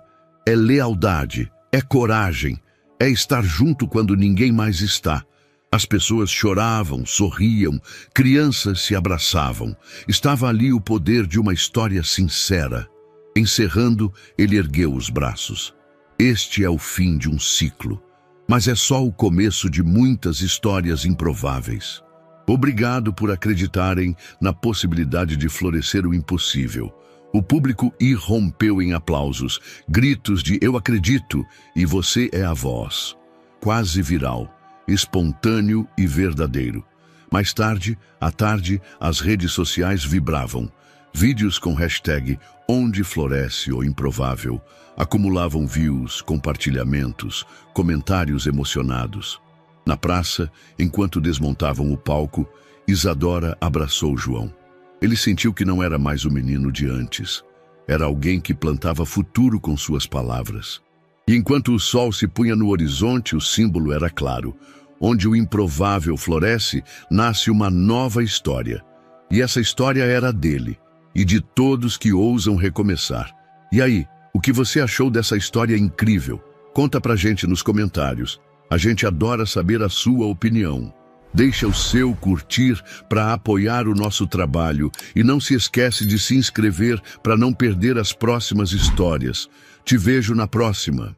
é lealdade, é coragem, é estar junto quando ninguém mais está. As pessoas choravam, sorriam, crianças se abraçavam. Estava ali o poder de uma história sincera. Encerrando, ele ergueu os braços. Este é o fim de um ciclo, mas é só o começo de muitas histórias improváveis. Obrigado por acreditarem na possibilidade de florescer o impossível. O público irrompeu em aplausos, gritos de "Eu acredito" e "Você é a voz". Quase viral, espontâneo e verdadeiro. Mais tarde, à tarde, as redes sociais vibravam. Vídeos com hashtag "Onde floresce o improvável" acumulavam views, compartilhamentos, comentários emocionados. Na praça, enquanto desmontavam o palco, Isadora abraçou João. Ele sentiu que não era mais o menino de antes. Era alguém que plantava futuro com suas palavras. E enquanto o sol se punha no horizonte, o símbolo era claro. Onde o improvável floresce, nasce uma nova história. E essa história era dele, e de todos que ousam recomeçar. E aí, o que você achou dessa história incrível? Conta pra gente nos comentários. A gente adora saber a sua opinião. Deixa o seu curtir para apoiar o nosso trabalho e não se esquece de se inscrever para não perder as próximas histórias. Te vejo na próxima.